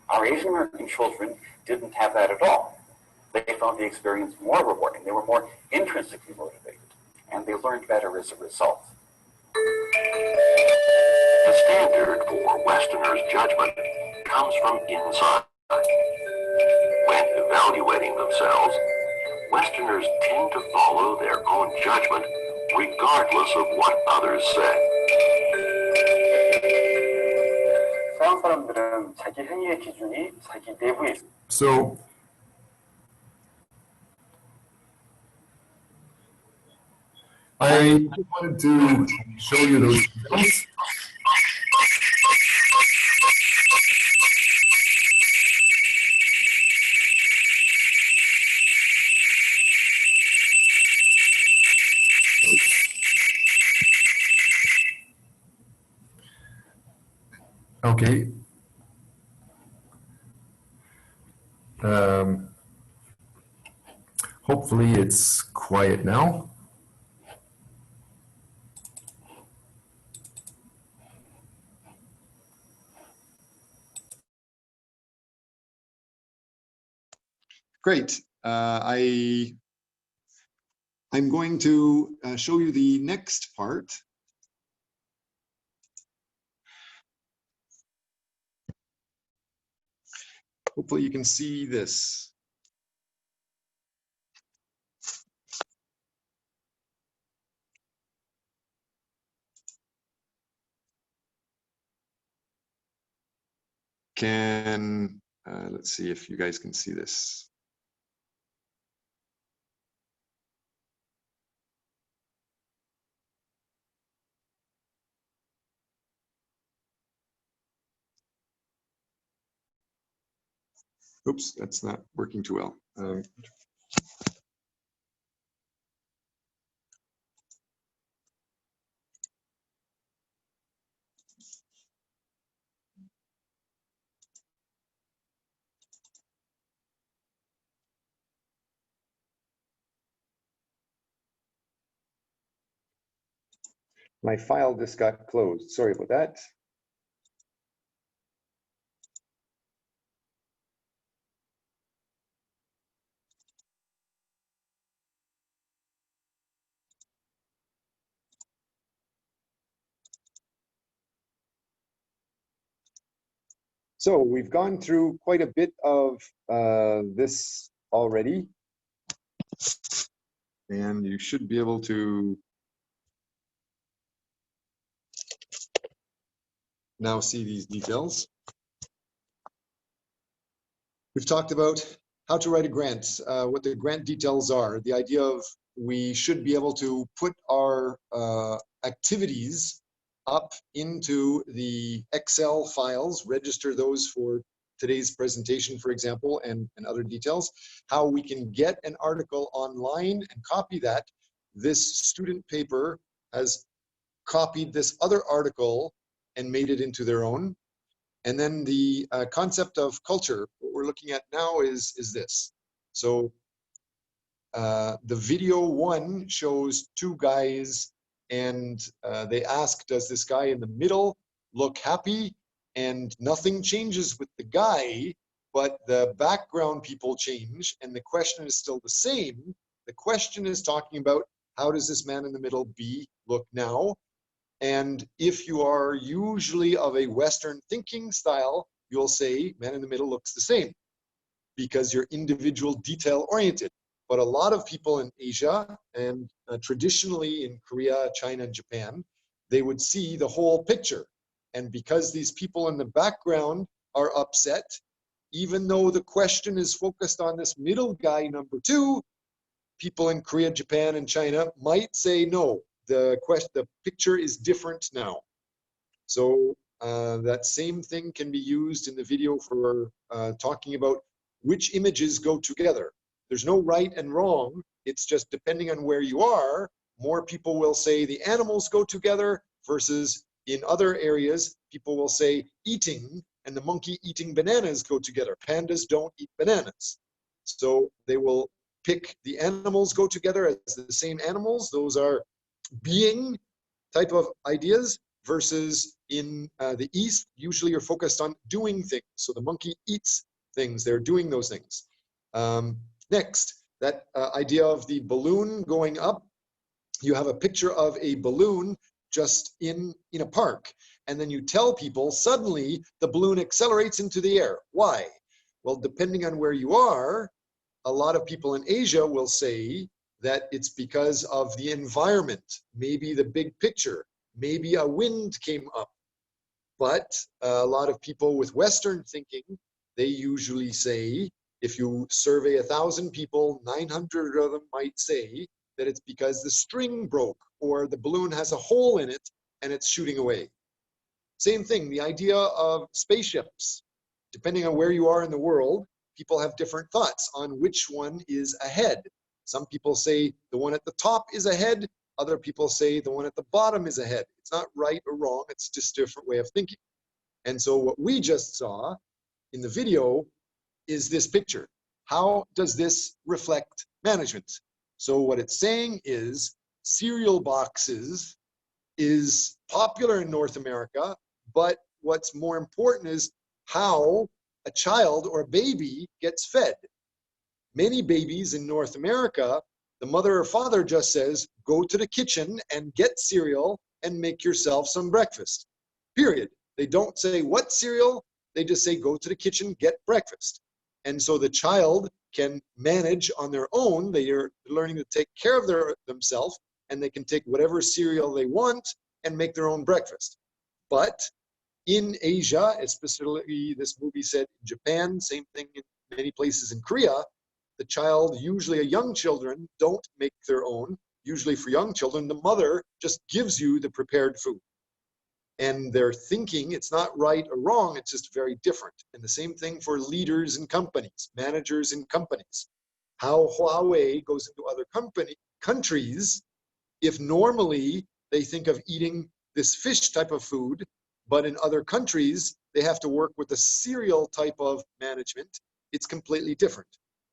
S14: Our Asian American children didn't have that at all. They found the experience more rewarding. They were more intrinsically motivated, and they learned better as a result.
S13: The standard for Westerners' judgment comes from inside. When evaluating themselves, Westerners tend to follow their own judgment regardless of what others say.
S14: 서양 사람들은 자기 행위의 기준이 자기 내부에 있습니다.
S12: So I just wanted to show you those details. Okay. Hopefully it's quiet now.
S2: Great. I'm going to show you the next part. Hopefully you can see this. Let's see if you guys can see this. Oops, that's not working too well. My file just got closed. Sorry about that. So we've gone through quite a bit of this already, and you should be able to now see these details. We've talked about how to write a grant, what the grant details are, the idea of we should be able to put our activities up into the Excel files, register those for today's presentation, for example, and other details, how we can get an article online and copy that. This student paper has copied this other article and made it into their own. And then the concept of culture, what we're looking at now is this. So the video one shows two guys, and they ask, does this guy in the middle look happy? And nothing changes with the guy, but the background people change, and the question is still the same. The question is talking about, how does this man in the middle look now? And if you are usually of a Western thinking style, you'll say man in the middle looks the same because you're individual detail oriented. But a lot of people in Asia and traditionally in Korea, China, and Japan, they would see the whole picture. And because these people in the background are upset, even though the question is focused on this middle guy, number 2, people in Korea, Japan, and China might say, no, the picture is different now. So that same thing can be used in the video for talking about which images go together. There's no right and wrong. It's just depending on where you are, more people will say the animals go together versus in other areas, people will say eating and the monkey eating bananas go together. Pandas don't eat bananas. So they will pick the animals go together as the same animals. Those are being type of ideas versus in the East, usually you're focused on doing things. So the monkey eats things, they're doing those things. Next, that idea of the balloon going up, you have a picture of a balloon just in a park. And then you tell people suddenly the balloon accelerates into the air. Why? Well, depending on where you are, a lot of people in Asia will say that it's because of the environment, maybe the big picture, maybe a wind came up. But a lot of people with Western thinking, they usually say, if you survey 1,000 people, 900 of them might say that it's because the string broke or the balloon has a hole in it and it's shooting away. Same thing, the idea of spaceships. Depending on where you are in the world, people have different thoughts on which one is ahead. Some people say the one at the top is ahead. Other people say the one at the bottom is ahead. It's not right or wrong. It's just a different way of thinking. And so what we just saw in the video is this picture. How does this reflect management? So what it's saying is cereal boxes is popular in North America, but what's more important is how a child or a baby gets fed. Many babies in North America, the mother or father just says, go to the kitchen and get cereal and make yourself some breakfast, period. They don't say what cereal, they just say, go to the kitchen, get breakfast. And so the child can manage on their own. They are learning to take care of themselves, and they can take whatever cereal they want and make their own breakfast. But in Asia, especially this movie said in Japan, same thing in many places in Korea, the child, usually young children, don't make their own. Usually for young children, the mother just gives you the prepared food. And they're thinking it's not right or wrong, it's just very different. And the same thing for leaders in companies, managers in companies. How Huawei goes into other countries, if normally they think of eating this fish type of food, but in other countries, they have to work with a cereal type of management, it's completely different.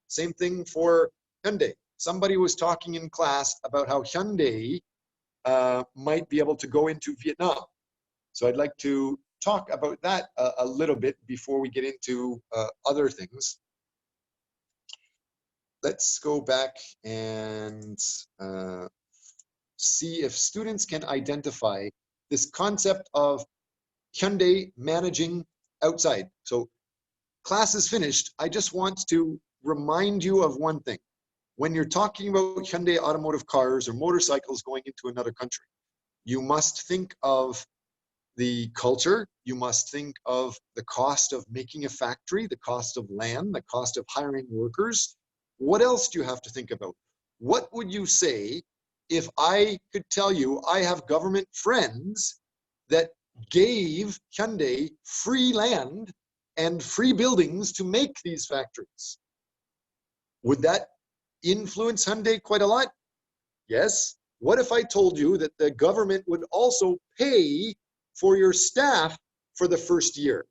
S2: Same thing for Hyundai. Somebody was talking in class about how Hyundai might be able to go into Vietnam. So I'd like to talk about that a little bit before we get into other things. Let's go back and see if students can identify this concept of Hyundai managing outside. So class is finished. I just want to remind you of one thing. When you're talking about Hyundai automotive cars or motorcycles going into another country, you must think of the culture, you must think of the cost of making a factory, the cost of land, the cost of hiring workers. What else do you have to think about? What would you say if I could tell you I have government friends that gave Hyundai free land and free buildings to make these factories? Would that influence Hyundai quite a lot? Yes. What if I told you that the government would also pay for your staff for the first year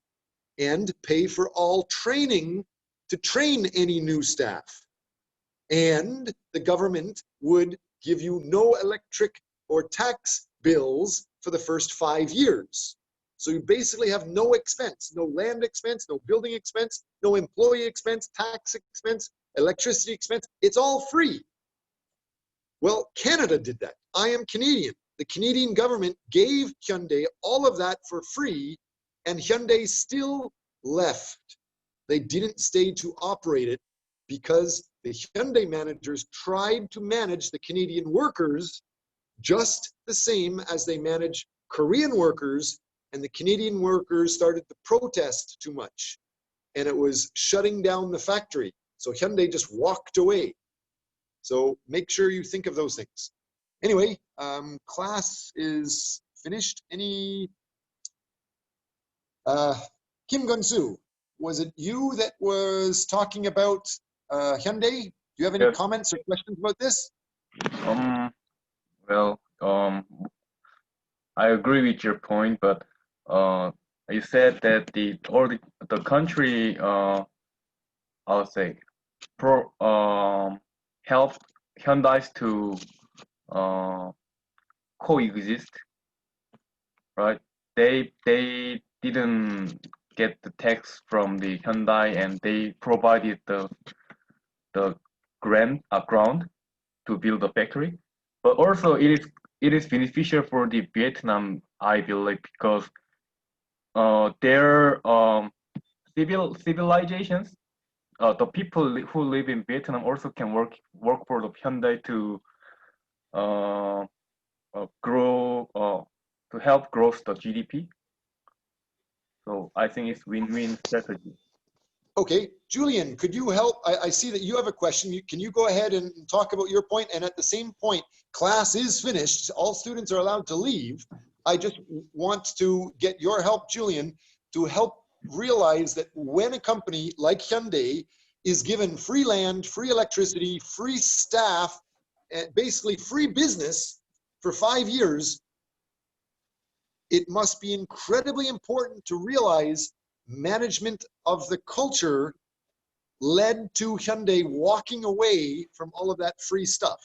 S2: and pay for all training to train any new staff? And the government would give you no electric or tax bills for the first 5 years. So you basically have no expense, no land expense, no building expense, no employee expense, tax expense, electricity expense. It's all free. Well, Canada did that. I am Canadian. the Canadian government gave Hyundai all of that for free, and Hyundai still left. They didn't stay to operate it because the Hyundai managers tried to manage the Canadian workers just the same as they manage Korean workers, and the Canadian workers started to protest too much, and it was shutting down the factory. So Hyundai just walked away. So make sure you think of those things. Anyway, class is finished. Any, Kim Gun-soo, was it you that was talking about Hyundai? Do you have any
S4: Yes.
S2: comments or questions about this?
S4: Well, I agree with your point, but you said that the country, I'll say, help Hyundai's to coexist, right? They didn't get the tax from the Hyundai, and they provided the ground to build a factory. But also it is beneficial for the Vietnam, I believe, because their civilizations, the people who live in Vietnam also can work for the Hyundai to grow, to help grow the GDP. So I think it's win-win strategy.
S2: Okay, Julian, could you help? I see that you have a question. Can you go ahead and talk about your point? And at the same point, class is finished. All students are allowed to leave. I just want to get your help, Julian, to help realize that when a company like Hyundai is given free land, free electricity, free staff, and basically free business for 5 years, it must be incredibly important to realize management of the culture led to Hyundai walking away from all of that free stuff.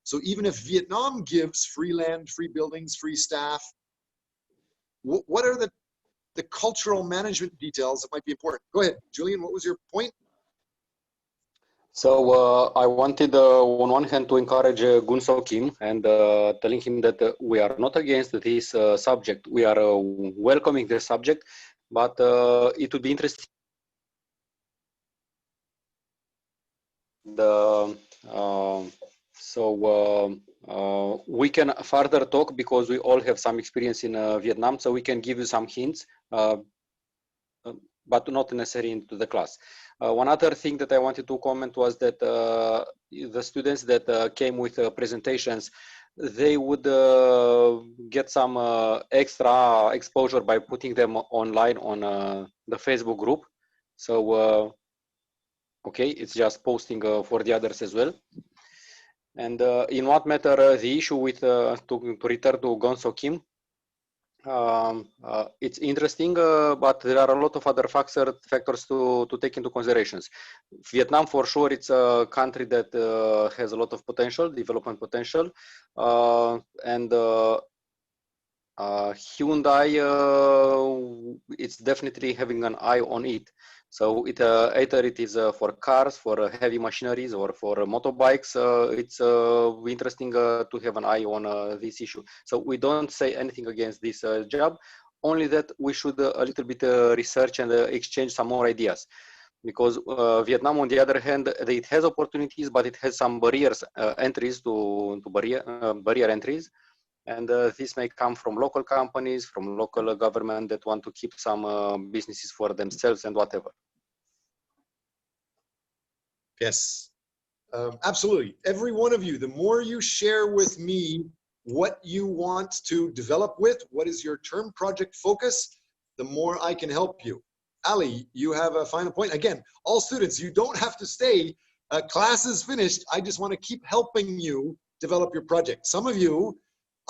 S2: So even if Vietnam gives free land, free buildings, free staff, what are the cultural management details that might be important? Go ahead, Julian, what was your point?
S15: So I wanted on one hand to encourage Gun-So Kim and telling him that we are not against this subject. We are welcoming the subject, but it would be interesting. We can further talk because we all have some experience in Vietnam, so we can give you some hints, but not necessarily into the class. One other thing that I wanted to comment was that the students that came with presentations, they would get some extra exposure by putting them online on the Facebook group. So, okay, it's just posting for the others as well. And in what matter the issue with, to return to Gun-So Kim, it's interesting, but there are a lot of other factors to take into considerations. Vietnam, for sure, it's a country that has a lot of potential, development potential, and Hyundai, it's definitely having an eye on it. So either it is for cars, for heavy machineries, or for motorbikes. It's interesting to have an eye on this issue. So we don't say anything against this job, only that we should a little bit research and exchange some more ideas. Because Vietnam, on the other hand, it has opportunities, but it has some barriers, entries to barrier entries. And this may come from local companies, from local government that want to keep some businesses for themselves and whatever.
S2: Yes, absolutely. Every one of you, the more you share with me what you want to develop with, what is your term project focus, the more I can help you. Ali, you have a final point. Again, all students, you don't have to stay. Class is finished. I just want to keep helping you develop your project. Some of you,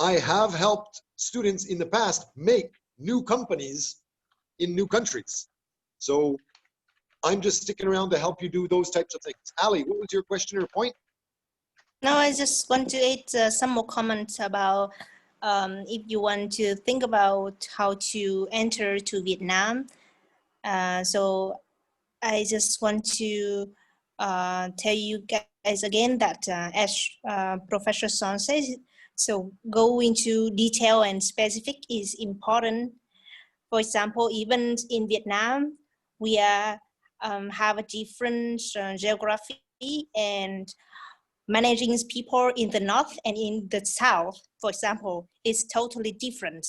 S2: I have helped students in the past make new companies in new countries. So I'm just sticking around to help you do those types of things. Ali, what was your question or point?
S8: No, I just want to add some more comments about if you want to think about how to enter to Vietnam. So I just want to tell you guys again that as Professor Son says, So go into detail and specific is important. For example, even in Vietnam, we are have a different geography, and managing people in the north and in the south, for example, is totally different.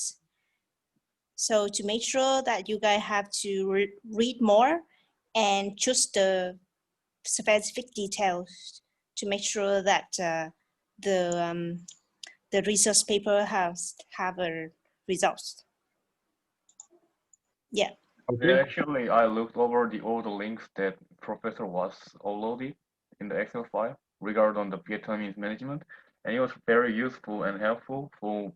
S8: So to make sure that you guys have to read more and choose the specific details to make sure that the research paper have a results. Yeah.
S4: Yeah, actually, I looked over all the links that Professor was uploaded in the Excel file regarding the Vietnamese management, and it was very useful and helpful for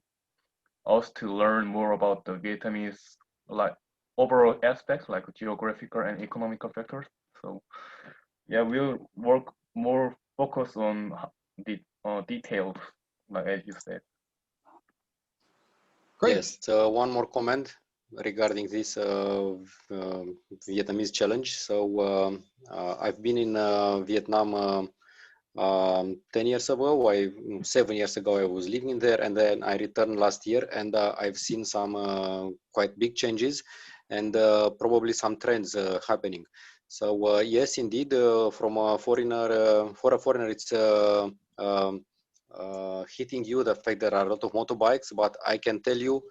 S4: us to learn more about the Vietnamese like overall aspects like geographical and economical factors. So yeah, we'll work more focus on the details, like as you said.
S2: Great.
S15: Yes, one more comment regarding this Vietnamese challenge. So I've been in Vietnam 10 years ago. 7 years ago, I was living there, and then I returned last year, and I've seen some quite big changes and probably some trends happening. So yes, indeed, from a foreigner, for a foreigner, it's hitting you the fact there are a lot of motorbikes, but I can tell you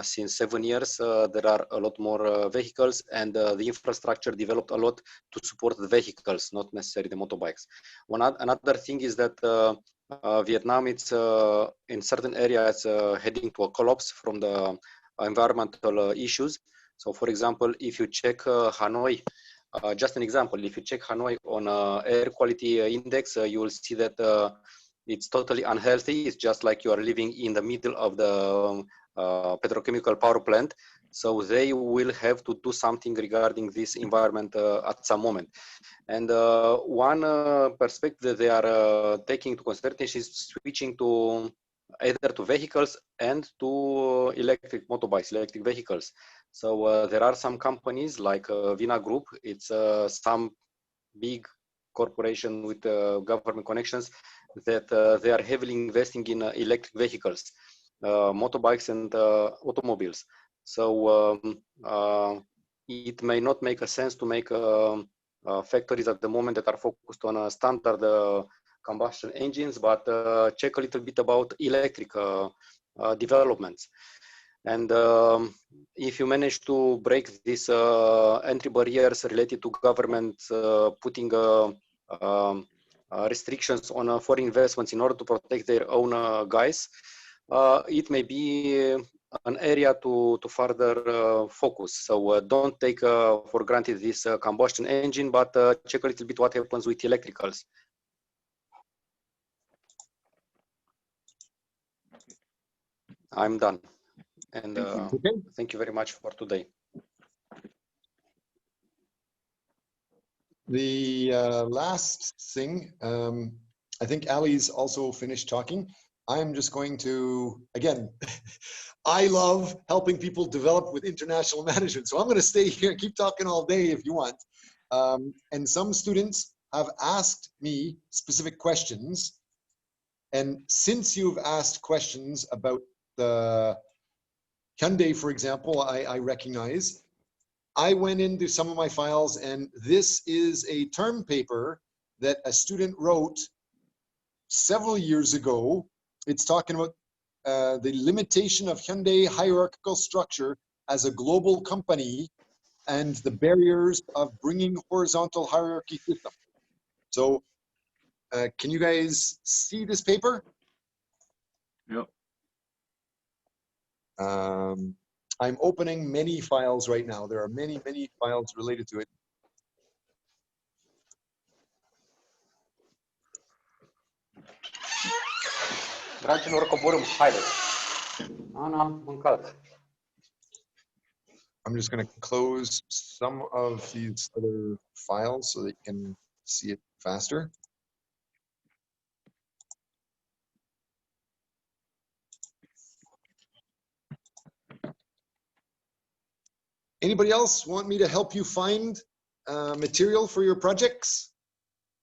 S15: since 7 years there are a lot more vehicles, and the infrastructure developed a lot to support the vehicles, not necessarily the motorbikes. Another thing is that Vietnam, it's in certain areas heading to a collapse from the environmental issues. So for example, if you check Hanoi, just an example, if you check Hanoi on air quality index, you will see that it's totally unhealthy. It's just like you are living in the middle of the petrochemical power plant. So they will have to do something regarding this environment at some moment. And one perspective that they are taking into consideration is switching to either to vehicles and to electric motorbikes, electric vehicles. So there are some companies like Vina Group. It's some big corporation with government connections that they are heavily investing in electric vehicles, motorbikes and automobiles. So it may not make a sense to make factories at the moment that are focused on standard combustion engines, but check a little bit about electric developments. And if you manage to break these entry barriers related to government putting restrictions on foreign investments in order to protect their own guys, it may be an area to further focus. So don't take for granted this combustion engine, but check a little bit what happens with electricals. I'm done. And thank you very much for today.
S2: The last thing, I think Ali's also finished talking. I'm just going to, again, I love helping people develop with international management. So I'm going to stay here and keep talking all day if you want. And some students have asked me specific questions. And since you've asked questions about the Hyundai, for example, I recognize, I went into some of my files, and this is a term paper that a student wrote several years ago. It's talking about the limitation of Hyundai hierarchical structure as a global company and the barriers of bringing horizontal hierarchy system. So can you guys see this paper?
S4: Yep.
S2: I'm opening many files right now. There are many, many files related to it.
S15: Dragilor, coborâm, haideți. Ana, mâncați.
S2: I'm just going to close some of these other files so that you can see it faster. Anybody else want me to help you find material for your projects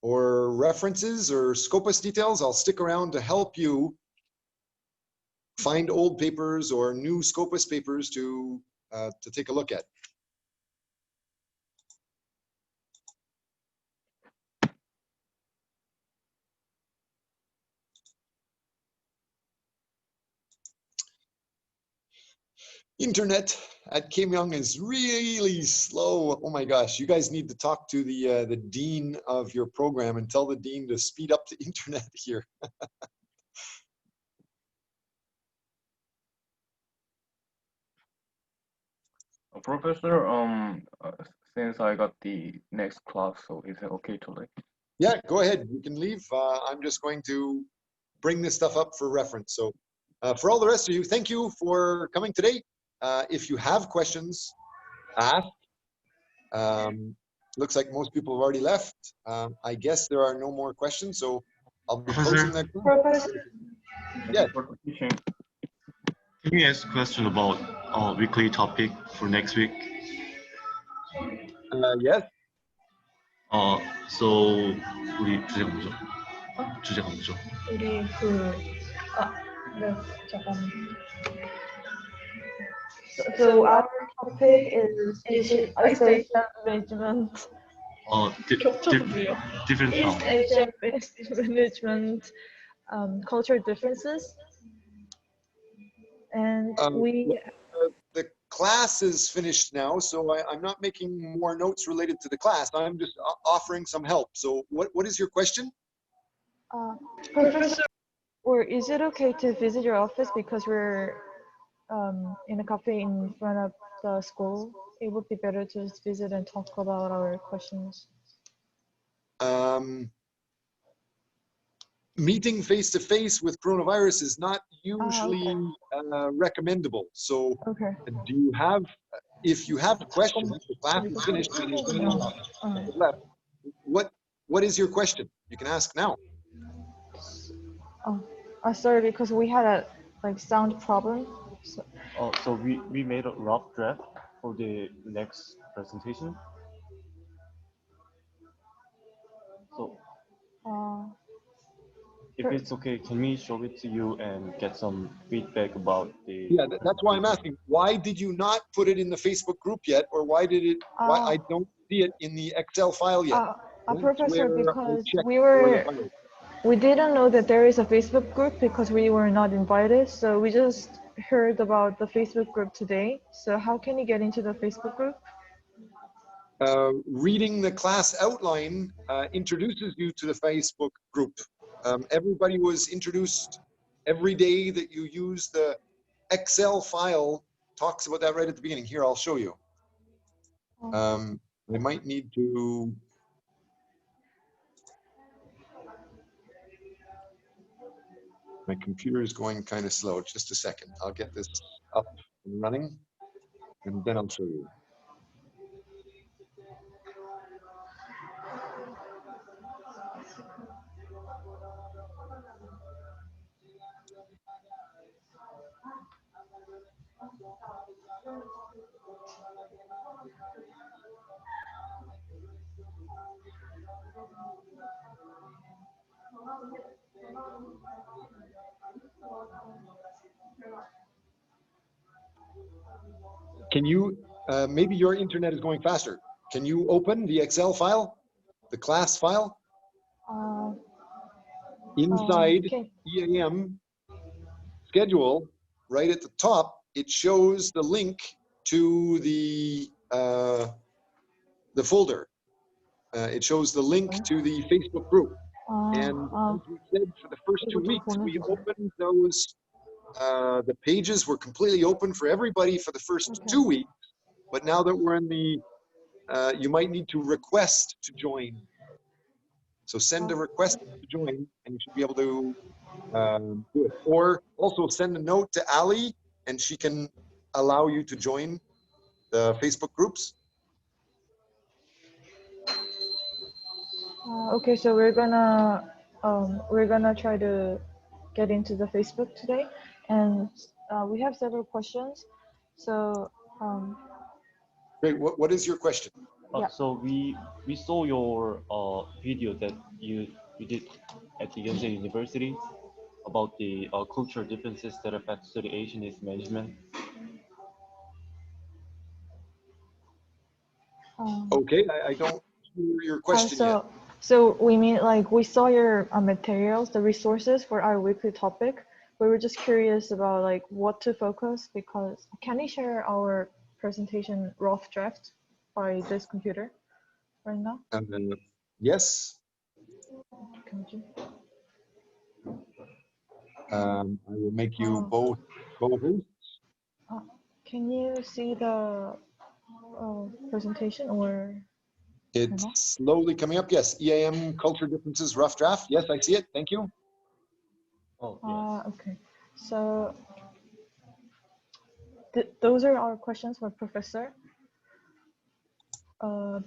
S2: or references or Scopus details? I'll stick around to help you find old papers or new Scopus papers to take a look at. Internet at Kim Young is really slow. Oh my gosh, you guys need to talk to the dean of your program and tell the dean to speed up the internet here.
S4: Professor, since I got the next class, so is it okay to leave?
S2: Yeah, go ahead. You can leave. I'm just going to bring this stuff up for reference. So for all the rest of you, thank you for coming today. If you have questions, ask. Looks like most people have already left. I guess there are no more questions, so I'll be closing that. Yeah.
S16: Can you ask a question about our weekly topic for next week?
S2: Yes.
S16: So 우리 주제가 뭐죠? 주제가 뭐죠?
S1: 우리 네, 잠깐. So our topic is isolation management.
S16: Different
S1: Isolation management, cultural differences, and
S2: the class is finished now, so I'm not making more notes related to the class. I'm just offering some help. So what is your question?
S1: Professor, or is it okay to visit your office because we're in a cafe in front of the school? It would be better to just visit and talk about our questions.
S2: Meeting face-to-face with coronavirus is not usually recommendable. So do you have, if you have questions, the class is finished and there's no left. What is your question? You can ask now.
S1: Sorry, because we had a sound problem.
S16: So we made a rough draft for the next presentation. So if it's okay, can we show it to you and get some feedback about the?
S2: Yeah, that's why I'm asking. Why did you not put it in the Facebook group yet, or why did it? Why I don't see it in the Excel file yet?
S1: Professor, because we didn't know that there is a Facebook group because we were not invited. So we just heard about the Facebook group today. So how can you get into the Facebook group?
S2: Reading the class outline introduces you to the Facebook group. Everybody was introduced every day that you use the Excel file, talks about that right at the beginning. Here, I'll show you. I might need to. My computer is going kind of slow. Just a second. I'll get this up and running, and then I'll show you. Can you, maybe your internet is going faster. Can you open the Excel file, the class file? Inside EAM schedule, right at the top, it shows the link to the folder. It shows the link to the Facebook group. And as we said, for the first 2 weeks, we opened those, the pages were completely open for everybody for the first 2 weeks. But now that we're in the, you might need to request to join. So send a request to join and you should be able to do it. Or also send a note to Ali and she can allow you to join the Facebook groups.
S1: Okay, so we're gonna try to get into the Facebook today, and we have several questions. So
S2: great. What is your question?
S16: So we saw your video that you did at the Yonsei University. about the cultural differences that affect the Asian East management.
S2: Okay, I don't hear your question yet.
S1: So we mean like we saw your materials, the resources for our weekly topic. We were just curious about like what to focus because can we share our presentation rough draft by this computer right now?
S2: Yes.
S1: Can you?
S2: I will make you both co-hosts.
S1: Can you see the presentation or?
S2: It's slowly coming up. Yes, EAM culture differences rough draft. Yes, I see it. Thank you.
S16: Oh, yes.
S1: Okay. So those are our questions for Professor.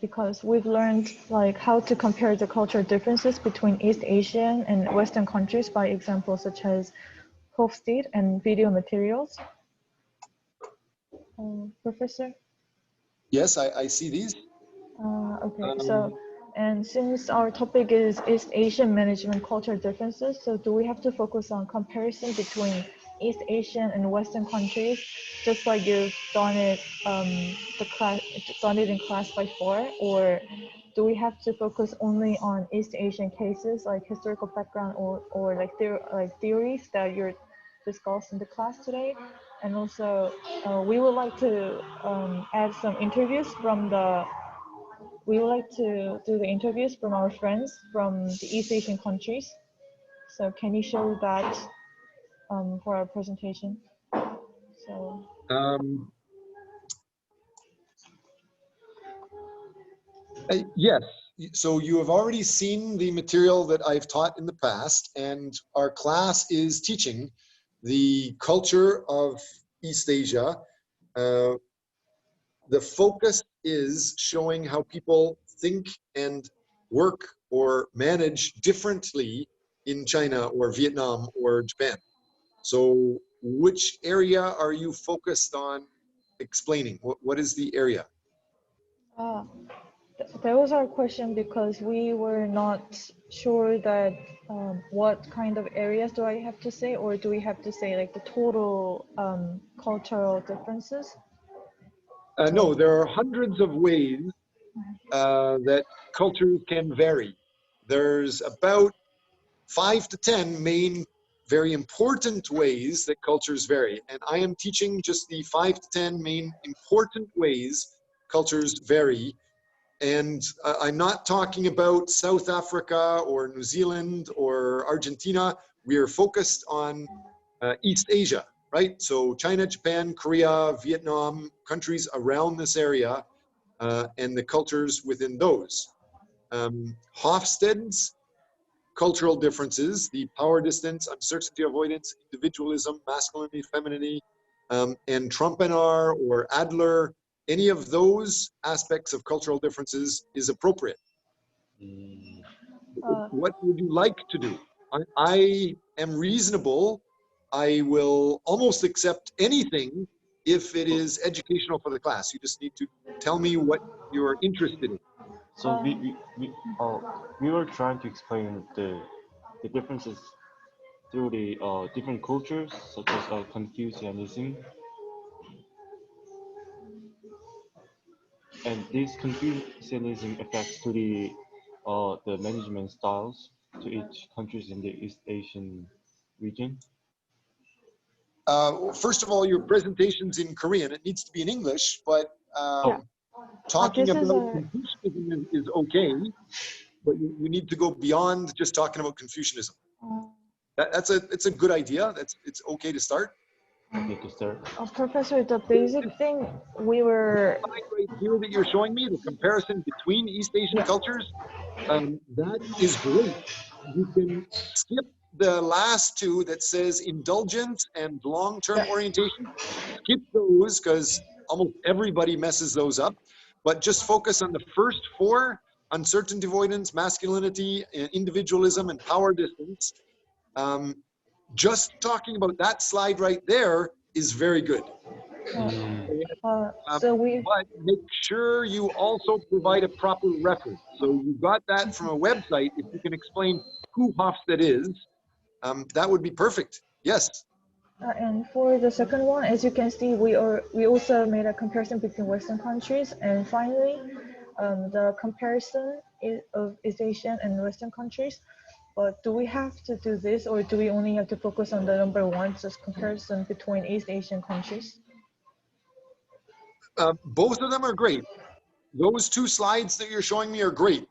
S1: Because we've learned like how to compare the cultural differences between East Asian and Western countries by examples such as Hofstede and video materials. Professor?
S2: Yes, I see these.
S1: Okay, so, and since our topic is East Asian management cultural differences, so do we have to focus on comparison between East Asian and Western countries, just like you've done it, done it in class before, or do we have to focus only on East Asian cases, like historical background or like theories that you're discussed in the class today? And also, we would like to add some interviews from we would like to do the interviews from our friends from the East Asian countries. So can you show that for our presentation? So.
S2: Yes. So you have already seen the material that I've taught in the past, and our class is teaching the culture of East Asia. The focus is showing how people think and work or manage differently in China or Vietnam or Japan. So which area are you focused on explaining? What is the area?
S1: That was our question because we were not sure that what kind of areas do I have to say, or do we have to say like the total cultural differences?
S2: No, there are hundreds of ways that cultures can vary. There's about 5 to 10 main, very important ways that cultures vary. And I am teaching just the 5 to 10 main important ways cultures vary. And I'm not talking about South Africa or New Zealand or Argentina. We are focused on East Asia, right? So China, Japan, Korea, Vietnam, countries around this area, and the cultures within those. Hofstede's cultural differences, the power distance, uncertainty avoidance, individualism, masculinity, femininity, and Trompenaar or Adler, any of those aspects of cultural differences is appropriate. What would you like to do? I am reasonable. I will almost accept anything if it is educational for the class. You just need to tell me what you're interested in.
S16: So we were trying to explain the differences through the different cultures, such as Confucianism. And this Confucianism affects to the management styles to each countries in the East Asian region.
S2: First of all, your presentation's in Korean. It needs to be in English, but talking about Confucianism is okay, but you need to go beyond just talking about Confucianism. It's a good idea. It's okay to start.
S16: Okay, to start.
S1: Professor, the basic thing we were
S2: right here that you're showing me, the comparison between East Asian cultures, that is great. You can skip the last two that says indulgent and long-term orientation. Skip those because almost everybody messes those up. But just focus on the first four: uncertainty avoidance, masculinity, individualism, and power distance. Just talking about that slide right there is very good.
S1: So
S2: but make sure you also provide a proper reference. So you got that from a website. If you can explain who Hofstede is, that would be perfect. Yes.
S1: And for the second one, as you can see, we also made a comparison between Western countries, and finally, the comparison of East Asian and Western countries. But do we have to do this, or do we only have to focus on the number one, just comparison between East Asian countries?
S2: Both of them are great. Those two slides that you're showing me are great.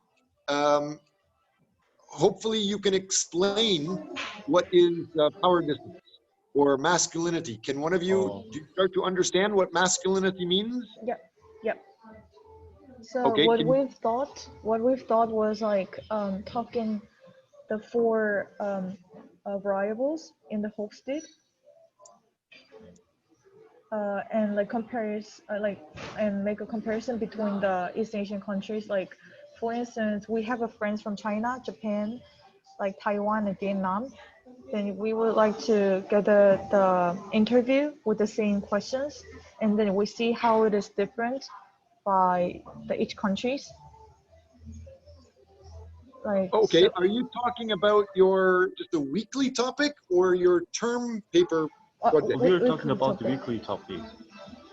S2: Hopefully you can explain what is power distance or masculinity. Can one of you, do you start to understand what masculinity means?
S1: Yep, yep. So
S2: Okay,
S1: what we've thought was like talking the four variables in the Hofstede, and like and make a comparison between the East Asian countries. Like, for instance, we have a friends from China, Japan, like Taiwan and Vietnam. Then we would like to get the interview with the same questions, and then we see how it is different by each countries. Like,
S2: okay,
S1: so,
S2: are you talking about your just a weekly topic or your term paper project?
S16: We were talking about the weekly topic.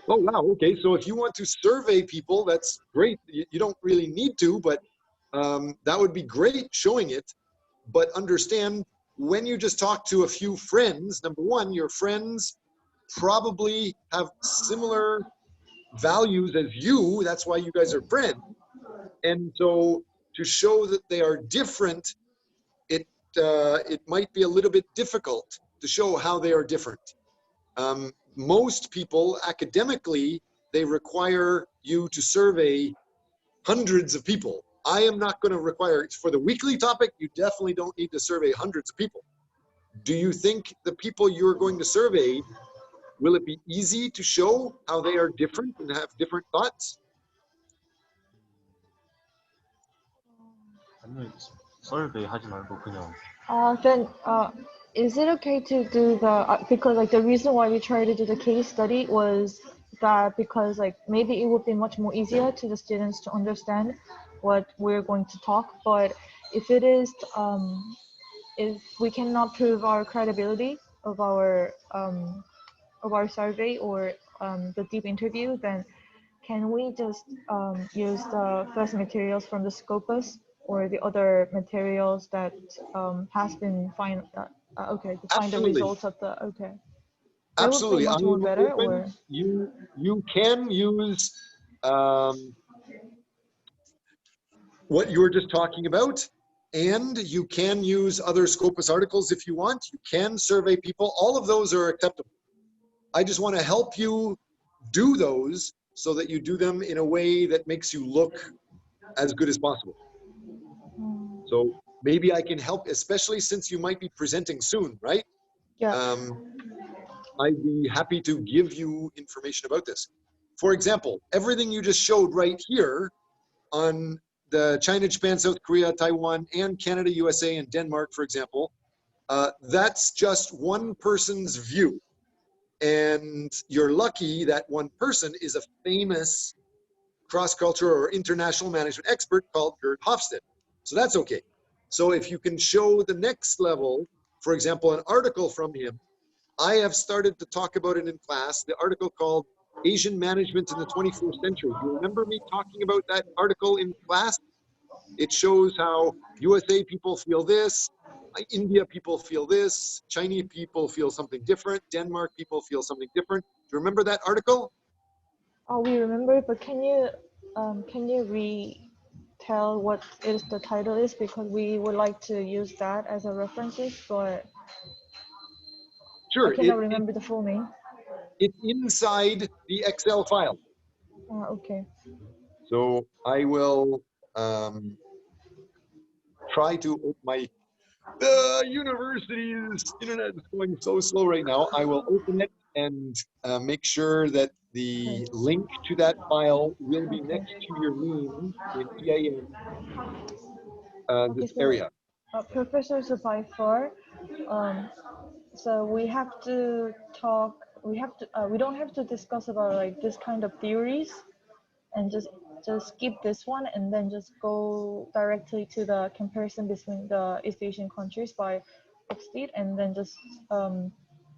S2: Oh, wow. Okay. So if you want to survey people, that's great. You don't really need to, but that would be great showing it. But understand, when you just talk to a few friends, number one, your friends probably have similar values as you. That's why you guys are friends. And so to show that they are different, it might be a little bit difficult to show how they are different. Most people academically, they require you to survey hundreds of people. I am not going to require, for the weekly topic, you definitely don't need to survey hundreds of people. Do you think the people you're going to survey, will it be easy to show how they are different and have different thoughts?
S16: survey 하지 말고 그냥.
S1: Then is it okay to do the because like the reason why we tried to do the case study was that because like maybe it would be much more easier to the students to understand what we're going to talk, but if it is if we cannot prove our credibility of our survey or the deep interview, then can we just use the first materials from the Scopus or the other materials that has been find okay to find the
S2: Absolutely.
S1: results of the okay. That
S2: Absolutely.
S1: would be much more better, or
S2: You can use what you were just talking about, and you can use other Scopus articles if you want. You can survey people. All of those are acceptable. I just want to help you do those so that you do them in a way that makes you look as good as possible. So maybe I can help, especially since you might be presenting soon, right?
S1: Yeah.
S2: I'd be happy to give you information about this. For example, everything you just showed right here on the China, Japan, South Korea, Taiwan, and Canada, USA, and Denmark, for example, that's just one person's view. And you're lucky that one person is a famous cross-cultural or international management expert called Gerd Hofstede. So that's okay. So if you can show the next level, for example, an article from him, I have started to talk about it in class, the article called Asian Management in the 21st Century. Do you remember me talking about that article in class? It shows how USA people feel this, India people feel this, Chinese people feel something different, Denmark people feel something different. Do you remember that article?
S1: Oh, we remember, but can you retell what is the title is, because we would like to use that as a references, but
S2: Sure.
S1: I cannot remember the full name.
S2: It's inside the Excel file.
S1: Okay.
S2: So I will try to open my university's internet is going so slow right now. I will open it and make sure that the link to that file will be next to your name in EAM, this area.
S1: Professor Survivor, so we have to talk, we don't have to discuss about like this kind of theories and just skip this one and then just go directly to the comparison between the East Asian countries by state, and then just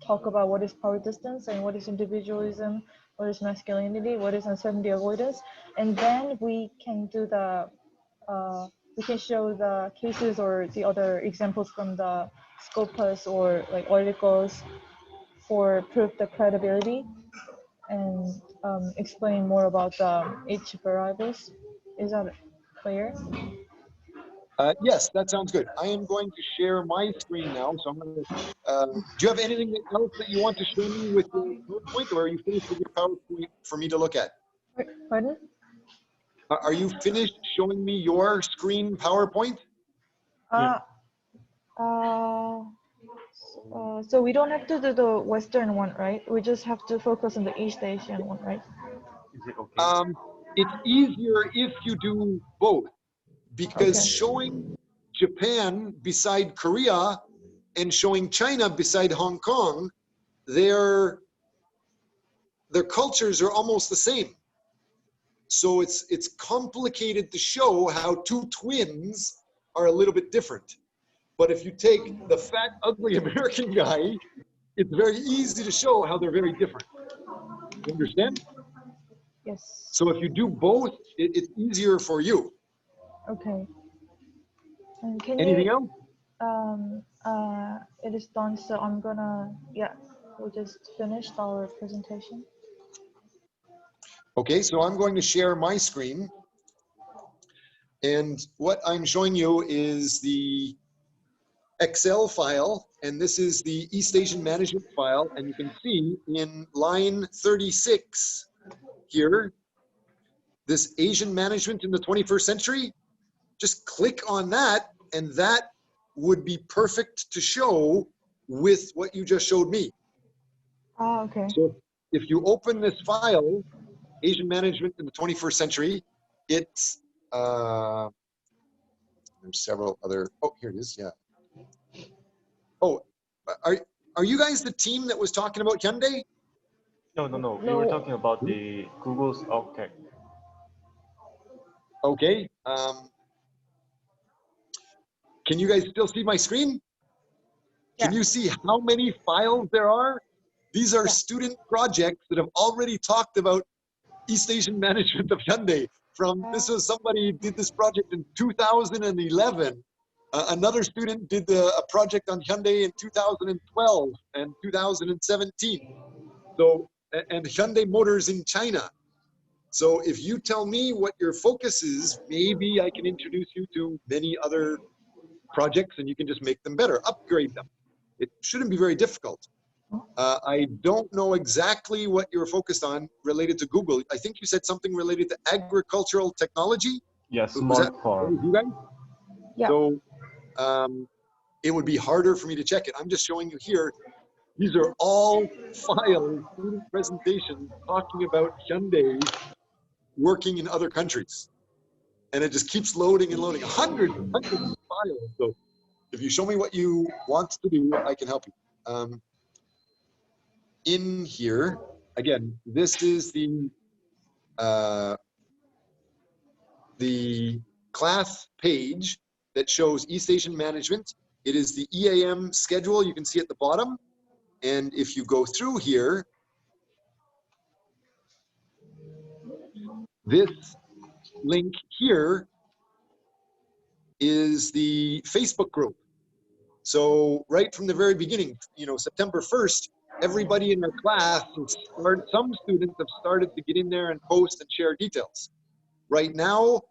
S1: talk about what is power distance and what is individualism, what is masculinity, what is uncertainty avoidance, and then we can do the we can show the cases or the other examples from the Scopus or like articles for proof the credibility, and explain more about each variables. Is that clear?
S2: Yes, that sounds good. I am going to share my screen now. So I'm going to, do you have anything else that you want to show me with your PowerPoint, or are you finished with your PowerPoint for me to look at?
S1: Pardon?
S2: Are you finished showing me your screen PowerPoint?
S1: So we don't have to do the Western one, right? We just have to focus on the East Asian one, right?
S16: Is it okay?
S2: It's easier if you do both, because showing Japan beside Korea and showing China beside Hong Kong, their cultures are almost the same. So it's complicated to show how two twins are a little bit different. But if you take the fat, ugly American guy, it's very easy to show how they're very different. You understand?
S1: Yes.
S2: So if you do both, it's easier for you.
S1: Okay. And can
S2: Anything
S1: you,
S2: else?
S1: it is done, so I'm gonna, yeah, we just finished our presentation.
S2: Okay, so I'm going to share my screen. And what I'm showing you is the Excel file, and this is the East Asian management file. And you can see in line 36 here, this Asian management in the 21st century, just click on that, and that would be perfect to show with what you just showed me.
S1: Okay.
S2: So if you open this file, Asian management in the 21st century, it's, there's several other, oh, here it is, yeah. Oh, are you guys the team that was talking about Hyundai?
S16: No. We were talking about the Google's OutTech.
S2: Okay. Can you guys still see my screen? Can you see how many files there are? These are student projects that have already talked about East Asian management of Hyundai. This was somebody did this project in 2011. Another student did a project on Hyundai in 2012 and 2017. So, and Hyundai Motors in China. So if you tell me what your focus is, maybe I can introduce you to many other projects and you can just make them better, upgrade them. It shouldn't be very difficult. I don't know exactly what you're focused on related to Google. I think you said something related to agricultural technology.
S16: Yeah, smart farm.
S2: You guys? Yeah. So it would be harder for me to check it. I'm just showing you here. These are all files, student presentations talking about Hyundai working in other countries. And it just keeps loading and loading, hundreds of files. So if you show me what you want to do, I can help you. In here, again, this is the class page that shows East Asian management. It is the EAM schedule you can see at the bottom. And if you go through here, this link here is the Facebook group. So right from the very beginning, September 1st, everybody in our class, some students have started to get in there and post and share details. Right now,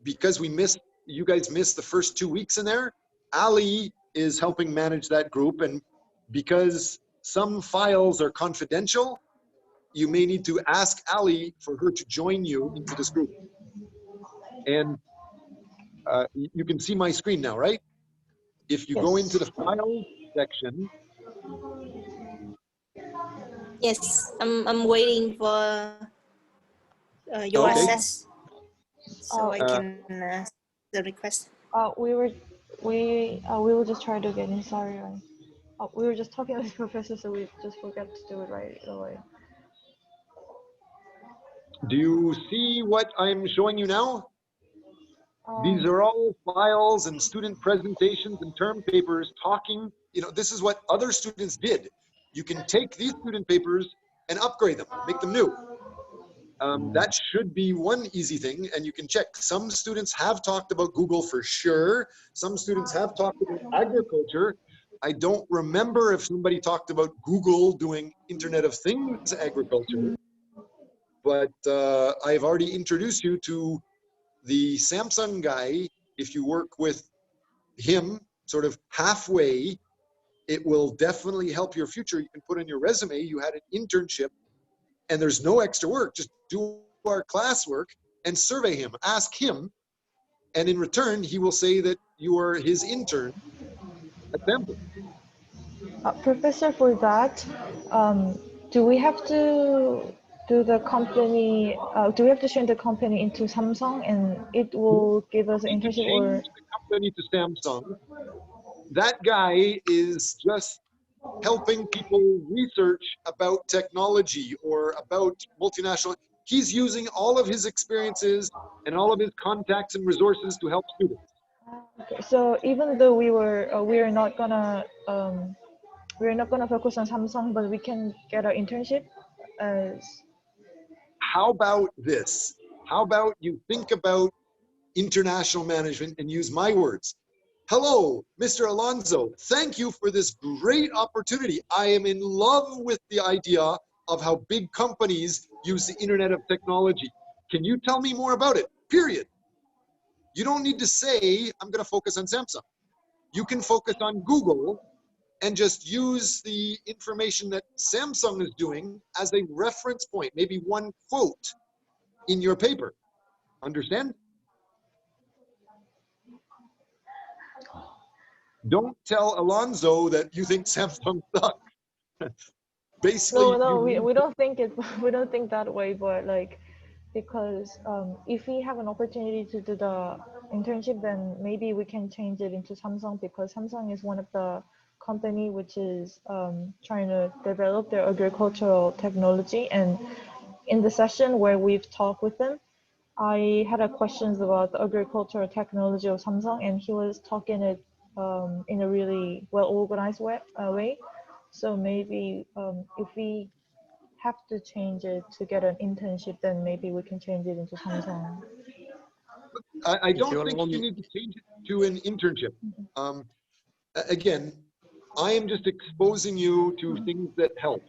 S2: because you guys missed the first 2 weeks in there, Ali is helping manage that group. And because some files are confidential, you may need to ask Ali for her to join you into this group. And you can see my screen now, right? If you go into the file section.
S8: Yes, I'm waiting for your access, so I can the request.
S1: We will just try to get in. Sorry, we were just talking with the professor, so we just forgot to do it right away.
S2: Do you see what I'm showing you now? These are all files and student presentations and term papers talking, this is what other students did. You can take these student papers and upgrade them, make them new. That should be one easy thing, and you can check. Some students have talked about Google for sure. Some students have talked about agriculture. I don't remember if somebody talked about Google doing Internet of Things agriculture, but I've already introduced you to the Samsung guy. If you work with him sort of halfway, it will definitely help your future. You can put on your resume, you had an internship, and there's no extra work. Just do our classwork and survey him, ask him, and in return, he will say that you are his intern at Samsung.
S1: Professor, for that, do we have to do the company, do we have to change the company into Samsung and it will give us an
S2: You need to
S1: internship,
S2: change
S1: or?
S2: the company to Samsung. That guy is just helping people research about technology or about multinational. He's using all of his experiences and all of his contacts and resources to help students.
S1: Okay, so even though we're not gonna focus on Samsung, but we can get an internship as.
S2: How about this? How about you think about international management and use my words? Hello, Mr. Alonso. Thank you for this great opportunity. I am in love with the idea of how big companies use the Internet of Technology. Can you tell me more about it? Period. You don't need to say, I'm going to focus on Samsung. You can focus on Google and just use the information that Samsung is doing as a reference point, maybe one quote in your paper. Understand? Don't tell Alonso that you think Samsung sucks. Basically,
S1: No, we don't think it. We don't think that way, but like, because if we have an opportunity to do the internship, then maybe we can change it into Samsung, because Samsung is one of the company which is trying to develop their agricultural technology. And in the session where we've talked with them, I had a questions about the agricultural technology of Samsung, and he was talking it in a really well organized way. So maybe if we have to change it to get an internship, then maybe we can change it into Samsung.
S2: I don't think you need to change it to an internship. Again, I am just exposing you to things that help.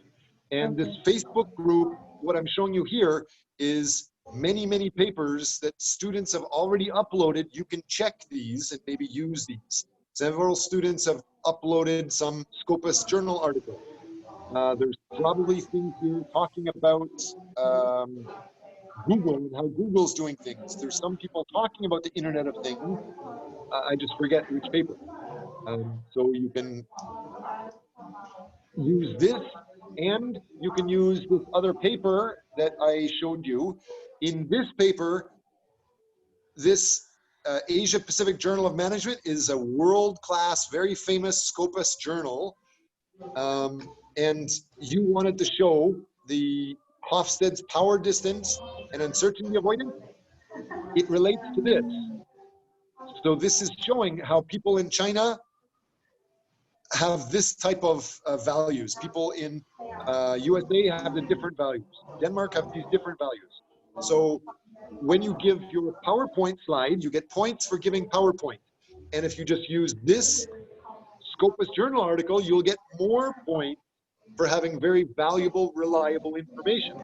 S2: And this Facebook group, what I'm showing you here is many, many papers that students have already uploaded. You can check these and maybe use these. Several students have uploaded some Scopus journal articles. There's probably things here talking about Google and how Google's doing things. There's some people talking about the Internet of Things. I just forget which paper. So you can use this, and you can use this other paper that I showed you. In this paper, this Asia Pacific Journal of Management is a world-class, very famous Scopus journal. And you wanted to show the Hofstede's power distance and uncertainty avoidance. It relates to this. So this is showing how people in China have this type of values. People in USA have the different values. Denmark have these different values. So when you give your PowerPoint slide, you get points for giving PowerPoint. And if you just use this Scopus journal article, you'll get more points for having very valuable, reliable information.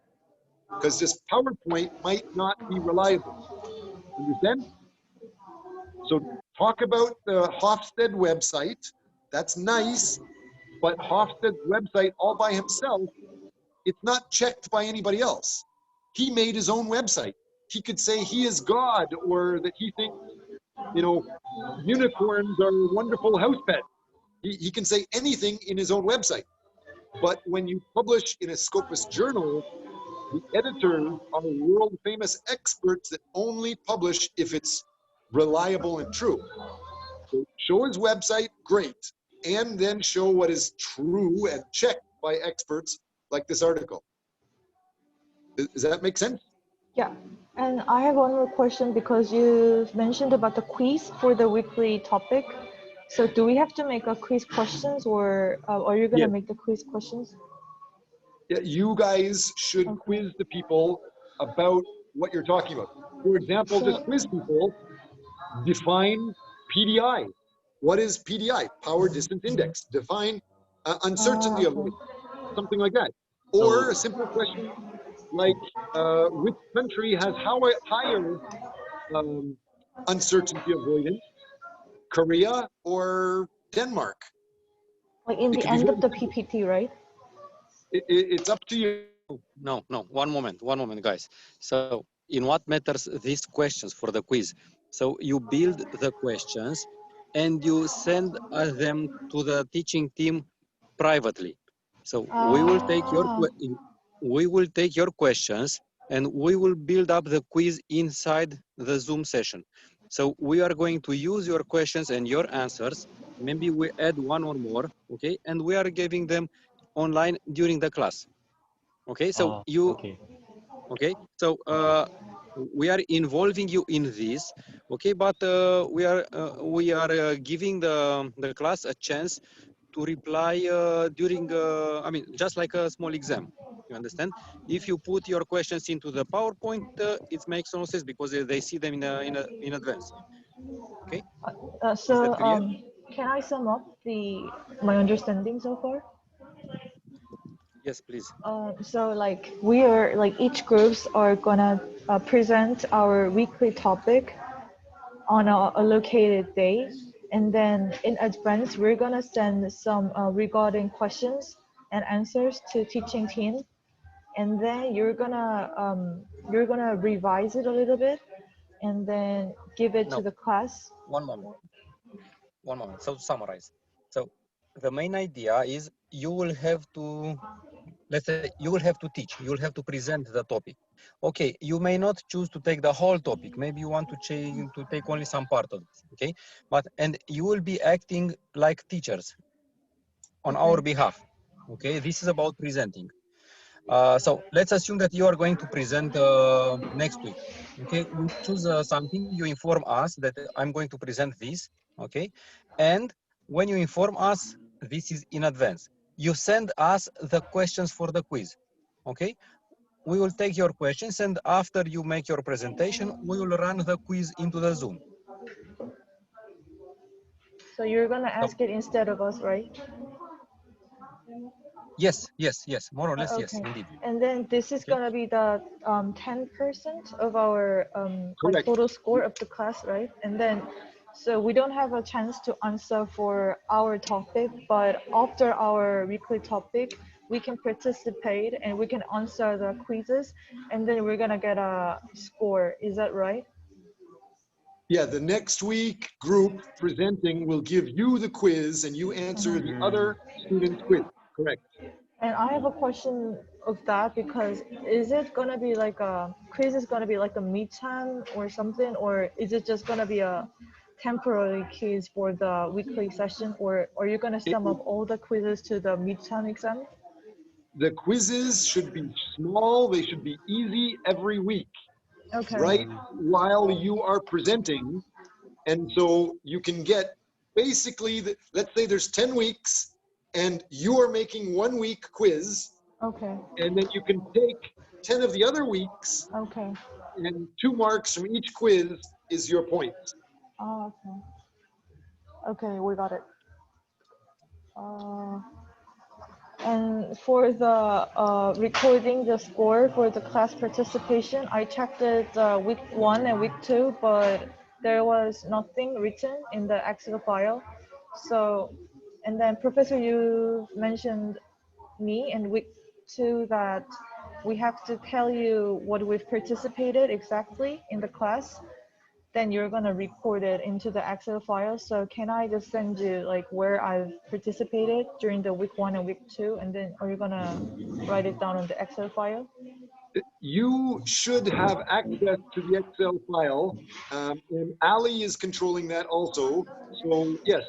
S2: Because this PowerPoint might not be reliable. Understand? So talk about the Hofstede website. That's nice, but Hofstede's website all by himself, it's not checked by anybody else. He made his own website. He could say he is God, or that he thinks, unicorns are wonderful house pets. He can say anything in his own website. But when you publish in a Scopus journal, the editors are world famous experts that only publish if it's reliable and true. So show his website, great, and then show what is true and checked by experts like this article. Does that make sense?
S1: Yeah. And I have one more question because you mentioned about the quiz for the weekly topic. So do we have to make a quiz questions, or are you gonna
S2: Yes.
S1: make the quiz questions?
S2: Yeah, you guys should quiz the people about what you're talking about. For example, just quiz people, define PDI. What is PDI? Power Distance Index. Define uncertainty
S1: Okay.
S2: avoidance, something like that. Or a simple question like, which country has higher uncertainty avoidance, Korea or Denmark?
S1: Like in
S2: It
S1: the
S2: could be
S1: end
S2: very
S1: of the
S2: simple.
S1: PPT, right?
S2: It's up to you.
S15: No, one moment, guys. So in what matters these questions for the quiz? So you build the questions and you send them to the teaching team privately. So we will take your questions and we will build up the quiz inside the Zoom session. So we are going to use your questions and your answers. Maybe we add one or more, okay? And we are giving them online during the class. Okay, so okay, so we are involving you in this, okay, but we are giving the class a chance to reply during I mean, just like a small exam. You understand? If you put your questions into the PowerPoint, it makes no sense because they see them in advance. Okay, is that clear?
S1: Can I sum up my understanding so far?
S15: Yes, please.
S1: So like we are like each groups are gonna present our weekly topic on a allocated day, and then in advance we're gonna send some regarding questions and answers to teaching team, and then you're gonna revise it a little bit and then give it to
S15: No,
S1: the class.
S15: one moment. So to summarize, so the main idea is you will have to, let's say, you will have to teach, you will have to present the topic. Okay, you may not choose to take the whole topic. Maybe you want to change to take only some part of it. Okay, and you will be acting like teachers on our behalf. Okay, this is about presenting. So let's assume that you are going to present next week. Okay, you choose something, you inform us that I'm going to present this. Okay, and when you inform us, this is in advance. You send us the questions for the quiz. Okay, we will take your questions, and after you make your presentation, we will run the quiz into the Zoom.
S1: So you're gonna
S15: So,
S1: ask it instead of us, right?
S15: yes, more or less, yes,
S1: Okay.
S15: indeed.
S1: And then this is
S15: Okay.
S1: gonna be the 10% of our like
S2: Correct.
S1: total score of the class, right? And then so we don't have a chance to answer for our topic, but after our weekly topic, we can participate and we can answer the quizzes, and then we're gonna get a score. Is that right?
S2: Yeah, the next week group presenting will give you the quiz and you answer the other student's quiz. Correct.
S1: And I have a question of that because is it gonna be like a quiz is gonna be like a midterm or something, or is it just gonna be a temporary quiz for the weekly session, or are you gonna sum up all the quizzes to the midterm exam?
S2: The quizzes should be small, they should be easy every week,
S1: Okay.
S2: right? While you are presenting. And so you can get basically, let's say there's 10 weeks and you are making 1 week quiz.
S1: Okay.
S2: And then you can take 10 of the other weeks.
S1: Okay.
S2: And 2 marks from each quiz is your points.
S1: Oh, okay. Okay, we got it. And for the recording the score for the class participation, I checked it week 1 and week 2, but there was nothing written in the Excel file. So, and then Professor, you mentioned me in week 2 that we have to tell you what we've participated exactly in the class. Then you're gonna record it into the Excel file. So can I just send you like where I've participated during the week 1 and week 2, and then are you gonna write it down on the Excel file?
S2: You should have access to the Excel file, and Ali is controlling that also. So yes,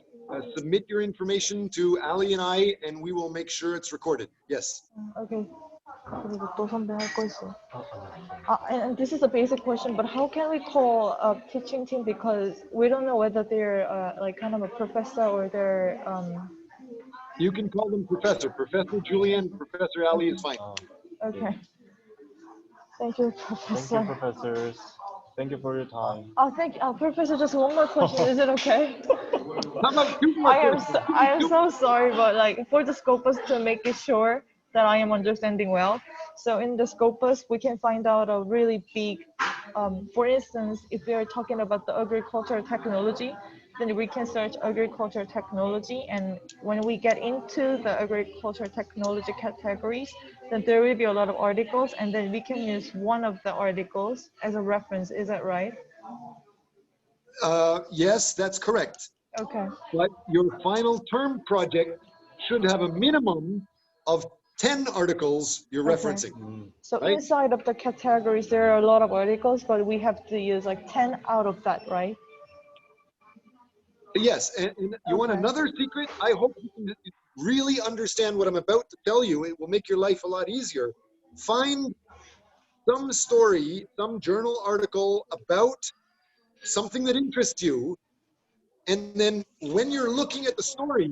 S2: submit your information to Ali and I, and we will make sure it's recorded. Yes.
S1: Okay. 그리고 또 선배 할 거 있어. And this is a basic question, but how can we call a teaching team, because we don't know whether they're like kind of a professor or they're
S2: You can call them professor. Professor Julian, Professor Ali is fine.
S1: Okay. Thank you, Professor.
S16: Thank you, professors. Thank you for your time.
S1: Oh, thank you. Professor, just one more question. Is it okay?
S2: How about two more questions?
S1: I am so sorry, but like for the Scopus, to make it sure that I am understanding well. So in the Scopus, we can find out a really big, for instance, if we are talking about the agricultural technology, then we can search agriculture technology. And when we get into the agriculture technology categories, then there will be a lot of articles, and then we can use one of the articles as a reference. Is that right?
S2: Yes, that's correct.
S1: Okay.
S2: But your final term project should have a minimum of 10 articles you're referencing.
S1: So
S2: right?
S1: inside of the categories, there are a lot of articles, but we have to use like 10 out of that, right?
S2: Yes, and you want another secret? I hope you can really understand what I'm about to tell you. It will make your life a lot easier. Find some story, some journal article about something that interests you, and then when you're looking at the story,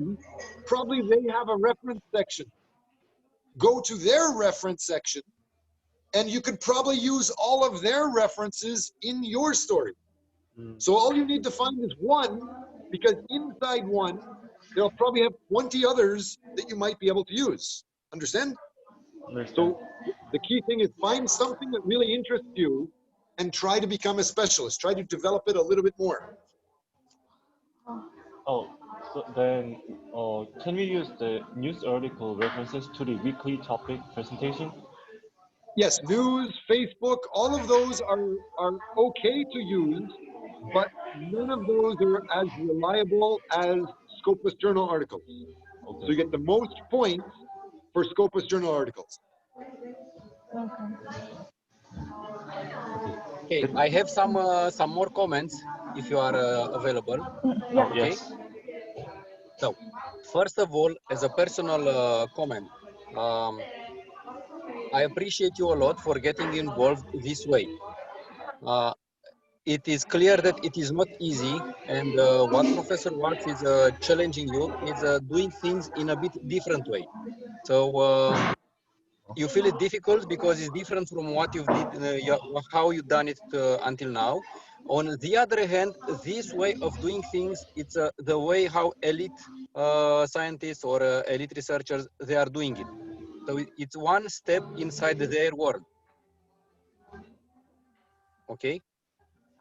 S2: probably they have a reference section. Go to their reference section, and you could probably use all of their references in your story. So all you need to find is one, because inside one, they'll probably have 20 others that you might be able to use. Understand? So the key thing is find something that really interests you and try to become a specialist. Try to develop it a little bit more.
S16: Oh, so then can we use the news article references to the weekly topic presentation?
S2: Yes, news, Facebook, all of those are okay to use, but none of those are as reliable as Scopus journal articles. So you get the most points for Scopus journal articles.
S15: Okay, I have some more comments if you are available.
S1: Yeah.
S15: Okay.
S16: Yes.
S15: So, first of all, as a personal comment, I appreciate you a lot for getting involved this way. It is clear that it is not easy, and what Professor Watts is challenging you is doing things in a bit different way. So you feel it difficult because it's different from what you've did, how you've done it until now. On the other hand, this way of doing things, it's the way how elite scientists or elite researchers, they are doing it. So it's one step inside their world. Okay.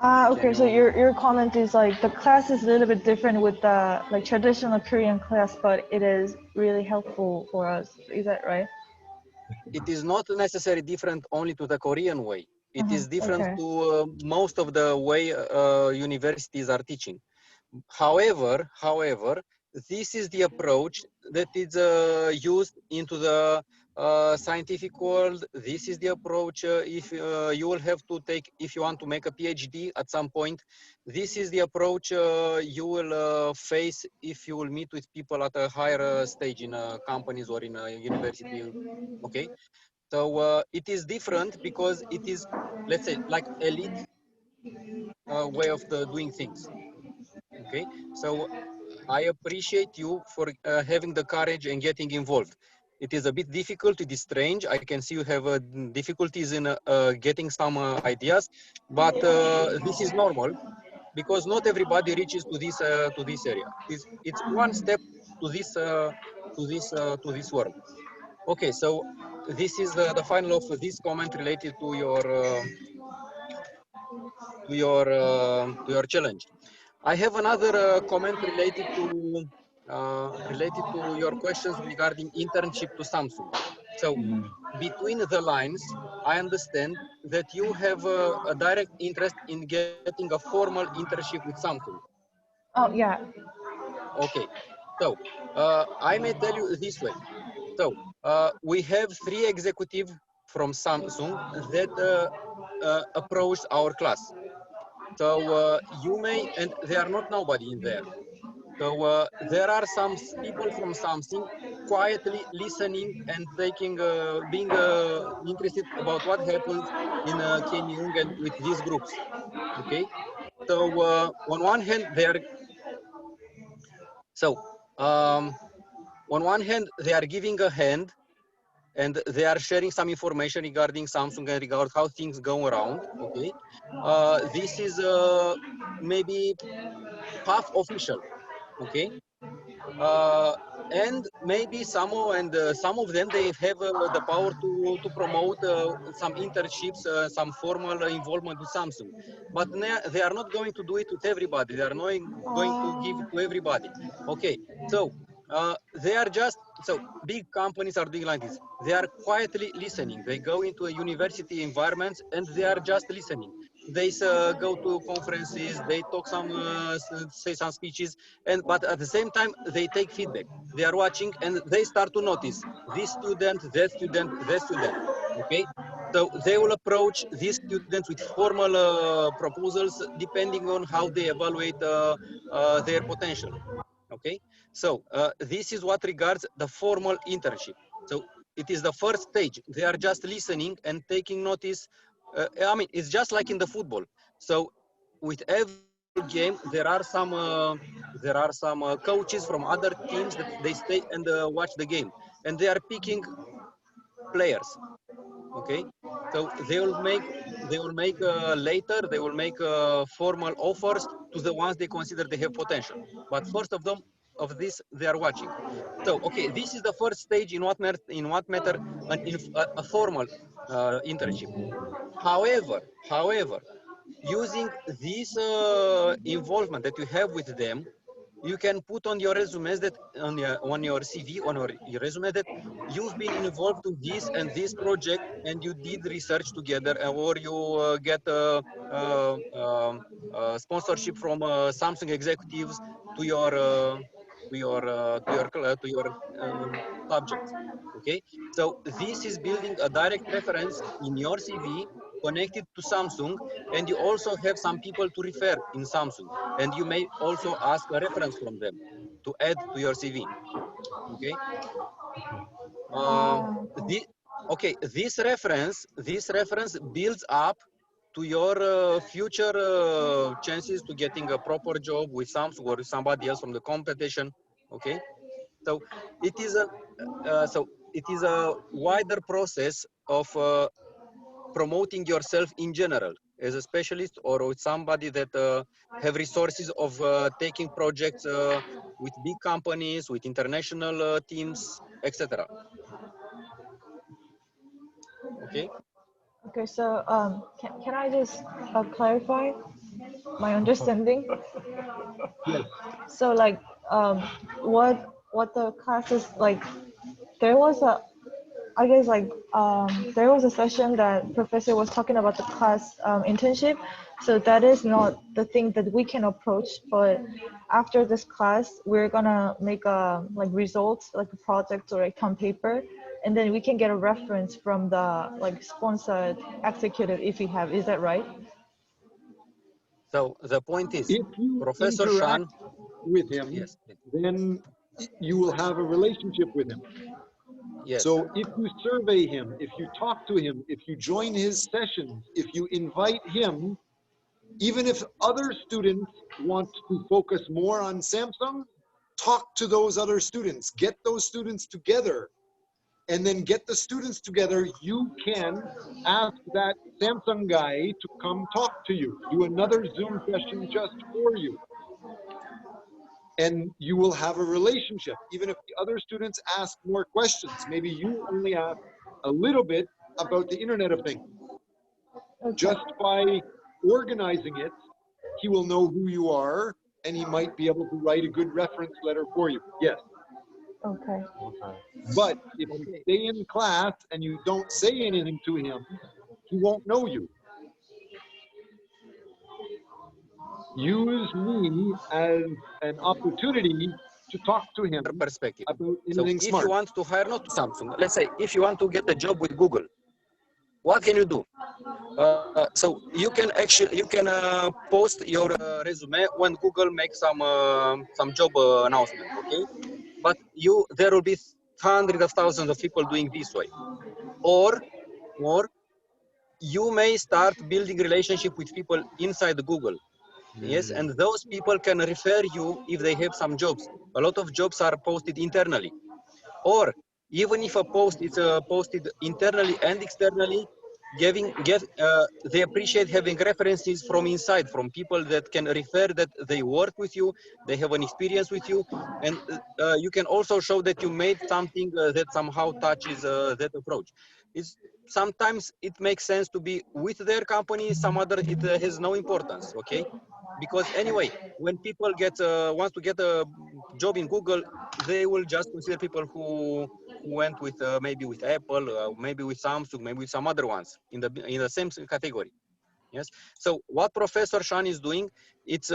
S1: Okay. So your comment is like the class is a little bit different with the like traditional Korean class, but it is really helpful for us. Is that right?
S15: It is not necessarily different only to the Korean way. It is different to most of the way universities are teaching. However, this is the approach that is used into the scientific world. This is the approach if you will have to take, if you want to make a PhD at some point. This is the approach you will face if you will meet with people at a higher stage in companies or in a university. Okay, so it is different because it is, let's say, like elite way of doing things. Okay, so I appreciate you for having the courage and getting involved. It is a bit difficult, it is strange. I can see you have difficulties in getting some ideas, but this is normal because not everybody reaches to this area. It's one step to this world. Okay, so this is the final of this comment related to your challenge. I have another comment related to your questions regarding internship to Samsung. So between the lines, I understand that you have a direct interest in getting a formal internship with Samsung.
S1: Oh yeah.
S15: Okay, so I may tell you this way. So we have 3 executives from Samsung that approached our class. So you may, and they are not nobody in there. So there are some people from Samsung quietly listening and taking, being interested about what happens in Kenyung and with these groups. Okay, so on one hand, they are giving a hand and they are sharing some information regarding Samsung and regard how things go around. Okay, this is maybe half official. Okay, uh, and maybe some of them they have the power to promote some internships, some formal involvement with Samsung, but they are not going to do it with everybody. They are not going to give it to everybody. Okay, so they are just big companies are doing like this. They are quietly listening. They go into a university environments and they are just listening. They go to conferences. They talk say some speeches, but at the same time they take feedback. They are watching and they start to notice this student, that student, that student. Okay, so they will approach these students with formal proposals depending on how they evaluate their potential. Okay, so this is what regards the formal internship. So it is the first stage. They are just listening and taking notice. I mean, it's just like in the football. So with every football game, there are some coaches from other teams that they stay and watch the game, and they are picking players. Okay, so they will make later they will make formal offers to the ones they consider they have potential, but first of this they are watching. So okay, this is the first stage in what matter a formal internship. However, using this involvement that you have with them, you can put on your resumes that on your CV, on your resume, that you've been involved in this and this project, and you did research together, or you get sponsorship from Samsung executives to your subjects. Okay, so this is building a direct reference in your CV connected to Samsung, and you also have some people to refer in Samsung, and you may also ask a reference from them to add to your CV. Okay. This reference builds up to your future chances to getting a proper job with Samsung or somebody else from the competition. Okay, so it is a wider process of promoting yourself in general as a specialist or with somebody that have resources of taking projects with big companies, with international teams, etc. Okay.
S1: Okay, so can I just clarify my understanding?
S2: Yes.
S1: So like what the class is like, there was a, I guess like there was a session that professor was talking about the class internship. So that is not the thing that we can approach, but after this class, we're gonna make a like results, like a project or a term paper, and then we can get a reference from the like sponsored executive if we have. Is that right?
S15: So the point is,
S2: If you
S15: Professor
S2: interact
S15: Shan,
S2: with him,
S15: yes,
S2: then you will have a relationship with him.
S15: yes.
S2: So if you survey him, if you talk to him, if you join his sessions, if you invite him, even if other students want to focus more on Samsung, talk to those other students, get those students together, and then get the students together. You can ask that Samsung guy to come talk to you, do another Zoom session just for you. And you will have a relationship, even if the other students ask more questions. Maybe you only ask a little bit about the Internet of Things.
S1: Okay.
S2: Just by organizing it, he will know who you are, and he might be able to write a good reference letter for you. Yes.
S1: Okay.
S2: But if you stay in class and you don't say anything to him, he won't know you. Use me as an opportunity to talk to him
S15: Perspective.
S2: about
S15: So
S2: anything
S15: if you
S2: smart.
S15: want to hire not Samsung, let's say if you want to get a job with Google, what can you do? So you can post your resume when Google makes some job announcement, okay? But there will be hundreds of thousands of people doing this way, or you may start building relationship with people inside Google. Yes, and those people can refer you if they have some jobs. A lot of jobs are posted internally, or even if a post is posted internally and externally, they appreciate having references from inside, from people that can refer that they work with you, they have an experience with you, and you can also show that you made something that somehow touches that approach. Sometimes it makes sense to be with their company, some other it has no importance, okay? Because anyway, when people wants to get a job in Google, they will just consider people who went with maybe with Apple, maybe with Samsung, maybe with some other ones in the same category. Yes. So what Professor Shan is doing, it's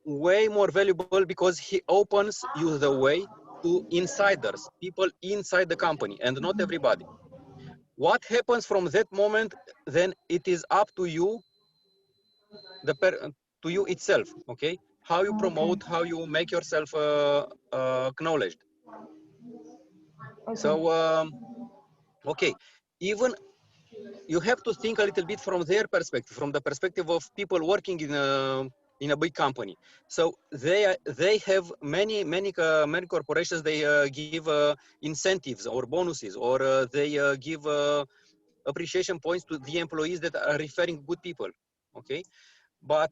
S15: way more valuable because he opens you the way to insiders, people inside the company, and not everybody. What happens from that moment, then it is up to you, to you itself, okay? How you promote, how you make yourself acknowledged. So, okay, even you have to think a little bit from their perspective, from the perspective of people working in a big company. So they have many corporations. They give incentives or bonuses, or they give appreciation points to the employees that are referring good people. Okay, but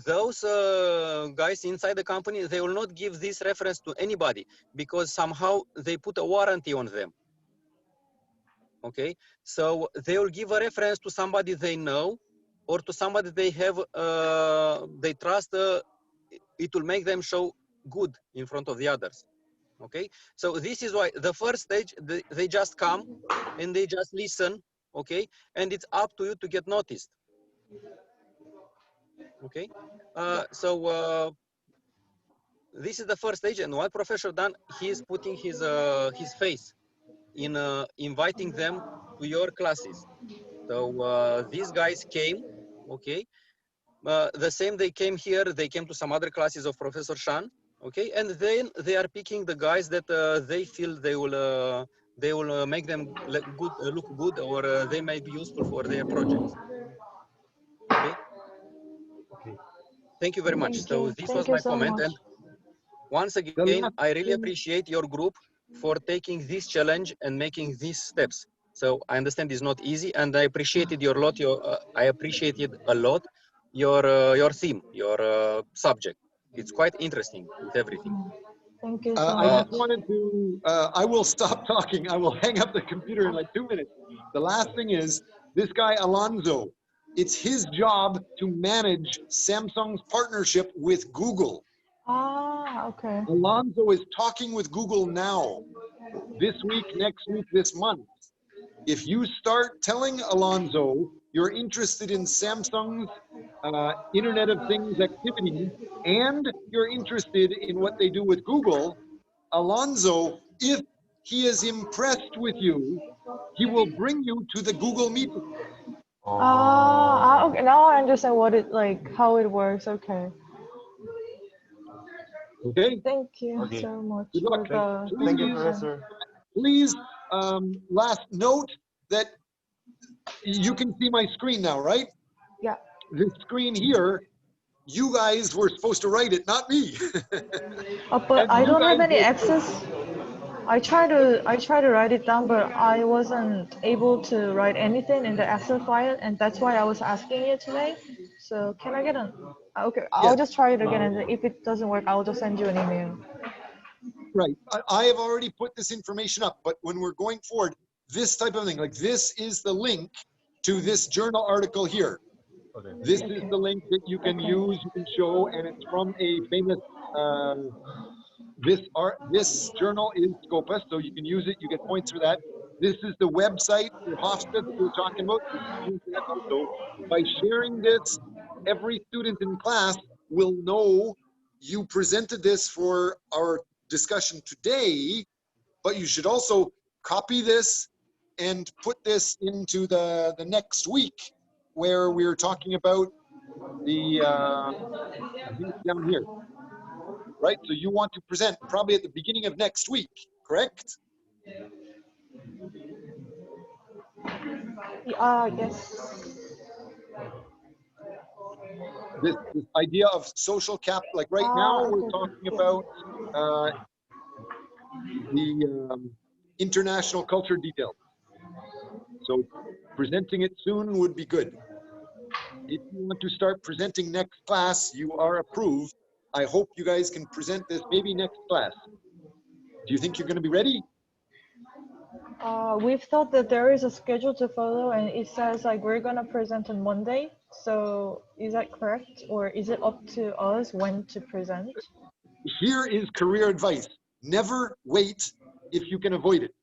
S15: those guys inside the company, they will not give this reference to anybody because somehow they put a warranty on them. Okay, so they will give a reference to somebody they know or to somebody they have, they trust. It will make them show good in front of the others. Okay, so this is why the first stage, they just come and they just listen. Okay, and it's up to you to get noticed. Okay, so this is the first stage, and what Professor done, he is putting his face in inviting them to your classes. So these guys came, okay. The same, they came here, they came to some other classes of Professor Shan, okay, and then they are picking the guys that they feel they will make them look good, or they may be useful for their projects. Okay. Thank you very much. So this was my comment, and once again, I really appreciate your group for taking this challenge and making these steps. So I understand it's not easy, and I appreciated I appreciated a lot your theme, your subject. It's quite interesting with everything.
S1: Thank you so
S2: I
S1: much.
S2: just wanted to, I will stop talking. I will hang up the computer in like 2 minutes. The last thing is, this guy, Alonso, it's his job to manage Samsung's partnership with Google.
S1: Ah, okay.
S2: Alonso is talking with Google now, this week, next week, this month. If you start telling Alonso you're interested in Samsung's Internet of Things activity and you're interested in what they do with Google, Alonso, if he is impressed with you, he will bring you to the Google meeting.
S1: Okay. Now I understand how it works. Okay.
S2: Okay.
S1: Thank you so much
S2: Good luck.
S1: for the
S16: Thank you,
S1: discussion.
S16: Professor.
S2: Please, last note that you can see my screen now, right?
S1: Yeah.
S2: This screen here, you guys were supposed to write it, not me.
S1: But I don't have any access. I try to write it down, but I wasn't able to write anything in the Excel file, and that's why I was asking you today. So can I get an? Okay, I'll just try it again, and if it doesn't work, I'll just send you an email.
S2: Right. I have already put this information up, but when we're going forward, this type of thing, like this is the link to this journal article here. This is the link that you can use, you can show, and it's from a famous, this journal is Scopus, so you can use it, you get points for that. This is the website for Hofstede that we were talking about, so you can use that also. By sharing this, every student in class will know you presented this for our discussion today, but you should also copy this, and put this into the next week, where we're talking about the, I think it's down here, right? So you want to present probably at the beginning of next week, correct?
S1: Yes.
S2: This idea of social cap, like right now, we're talking about the international culture details. So presenting it soon would be good. If you want to start presenting next class, you are approved. I hope you guys can present this maybe next class. Do you think you're going to be ready?
S1: We've thought that there is a schedule to follow, and it says like we're gonna present on Monday. So is that correct, or is it up to us when to present?
S2: Here is career advice. Never wait if you can avoid it.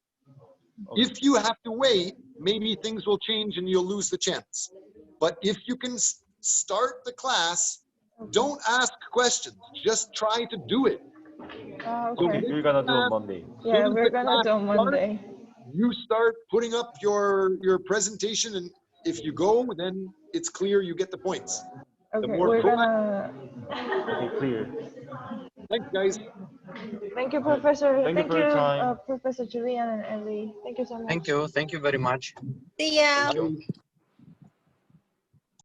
S2: Okay. If you have to wait, maybe things will change and you'll lose the chance. But if you can start the class, don't ask questions. Just try to do it.
S1: Okay.
S2: So
S6: we're gonna do on Monday.
S1: Yeah, we're gonna do on Monday.
S2: You start putting up your presentation, and if you go, then it's clear you get the points.
S1: Okay,
S2: the more
S1: we're gonna.
S6: Okay, clear.
S2: Thanks, guys.
S1: Thank you, Professor.
S6: Thank you for your time.
S1: Professor Julian and Ellie. Thank you so much.
S15: Thank you very much.
S8: See ya.
S15: Thank you.